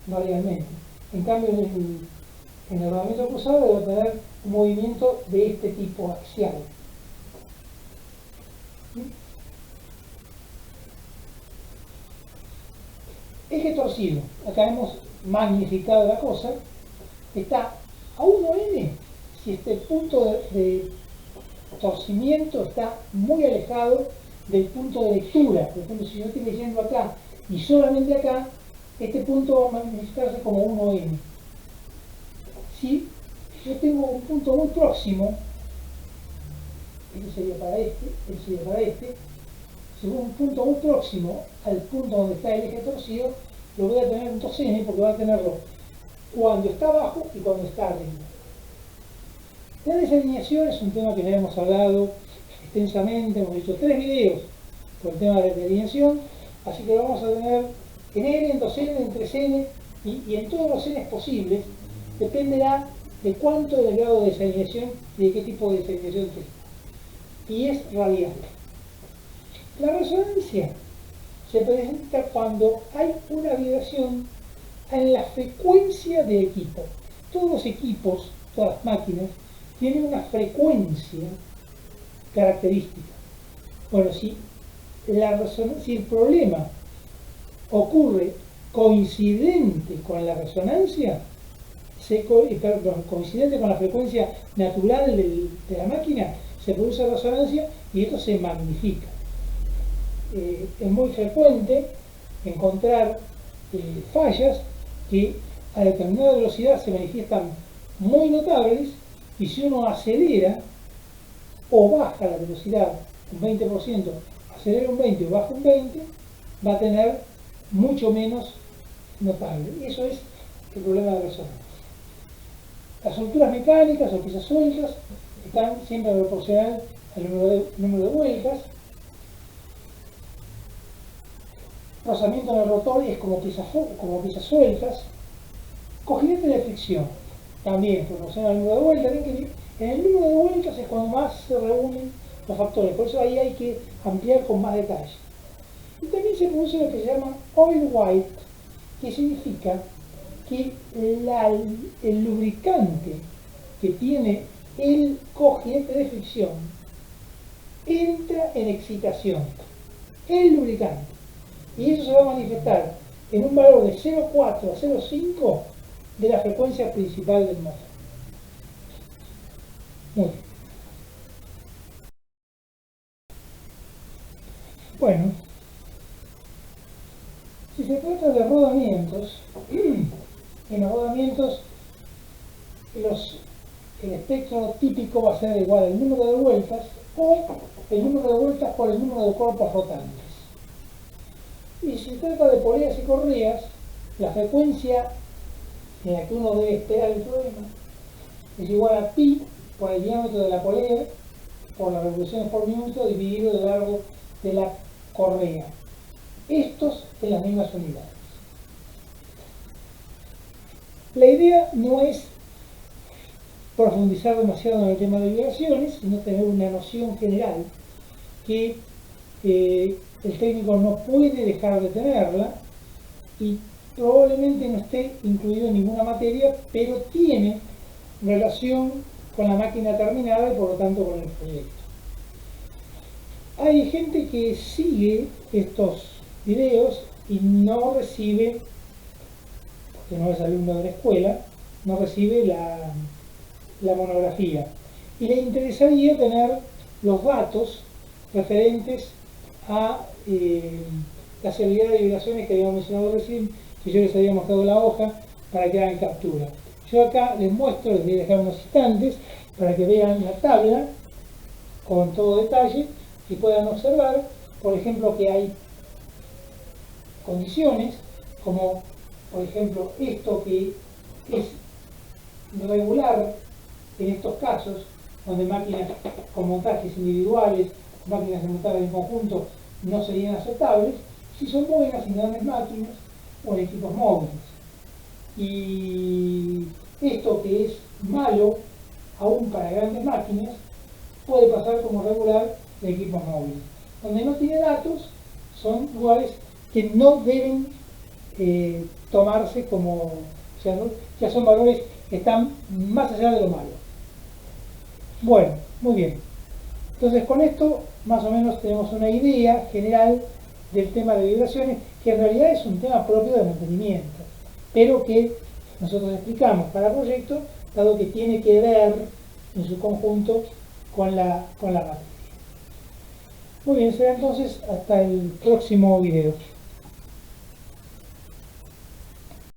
radialmente. En cambio, en En el rodamiento cruzado debe tener un movimiento de este tipo axial. Eje torcido, acá hemos magnificado la cosa, está a 1n si este punto de torcimiento está muy alejado del punto de lectura. Por ejemplo, si yo estoy leyendo acá y solamente acá, este punto va a manifestarse como 1n. Si yo tengo un punto muy próximo, este sería para este sería para este, si un punto muy próximo al punto donde está el eje torcido, lo voy a tener en 2n porque va a tenerlo cuando está abajo y cuando está arriba. La desalineación es un tema que ya hemos hablado extensamente, hemos hecho 3 videos por el tema de desalineación, así que lo vamos a tener en n, en 2n, en 3n y en todos los n posibles, dependerá de cuánto es el grado de desalineación y de qué tipo de desalineación tenga. Y es radial. La resonancia se presenta cuando hay una vibración en la frecuencia del equipo. Todos los equipos, todas las máquinas, tienen una frecuencia característica. Bueno, si el problema ocurre coincidente con la resonancia, coincidente con la frecuencia natural de la máquina, se produce resonancia y esto se magnifica. Es muy frecuente encontrar fallas que a determinada velocidad se manifiestan muy notables y si uno acelera o baja la velocidad un 20%, acelera un 20 o baja un 20, va a tener mucho menos notable. Eso es el problema de resonancia. Las solturas mecánicas o piezas sueltas están siempre proporcional al número de vueltas. Rozamiento en el rotor es como piezas sueltas. Cojinete de fricción también proporciona el número de vueltas. En el número de vueltas es cuando más se reúnen los factores, por eso ahí hay que ampliar con más detalle. Y también se produce lo que se llama oil white, que significa que el lubricante que tiene el cojinete de fricción entra en excitación. El lubricante. Y eso se va a manifestar en un valor de 0,4 a 0,5 de la frecuencia principal del motor. Muy bien. Bueno, si se trata de rodamientos, en los rodamientos el espectro típico va a ser igual al número de vueltas o el número de vueltas por el número de cuerpos rotantes. Y si se trata de poleas y correas, la frecuencia en la que uno debe esperar el problema es igual a pi por el diámetro de la polea por las revoluciones por minuto dividido el largo de la correa. Estos en las mismas unidades. La idea no es profundizar demasiado en el tema de vibraciones, sino tener una noción general que el técnico no puede dejar de tenerla y probablemente no esté incluido en ninguna materia, pero tiene relación con la máquina terminada y por lo tanto con el proyecto. Hay gente que sigue estos videos y no recibe, porque no es alumno de la escuela, no recibe la monografía y le interesaría tener los datos referentes a la seguridad de vibraciones que habíamos mencionado recién, que yo les había mostrado la hoja para que hagan captura. Yo acá les muestro, les voy a dejar unos instantes para que vean la tabla con todo detalle y puedan observar, por ejemplo, que hay condiciones como, por ejemplo, esto que es regular en estos casos, donde máquinas con montajes individuales, máquinas de montaje en conjunto no serían aceptables, si son buenas en grandes máquinas o en equipos móviles. Y esto que es malo, aún para grandes máquinas, puede pasar como regular en equipos móviles. Donde no tiene datos, son lugares que no deben tomarse como O sea, ya son valores que están más allá de lo malo. Bueno, muy bien. Entonces con esto más o menos tenemos una idea general del tema de vibraciones, que en realidad es un tema propio de mantenimiento, pero que nosotros explicamos para proyecto, dado que tiene que ver en su conjunto con la materia. Muy bien, será entonces hasta el próximo video.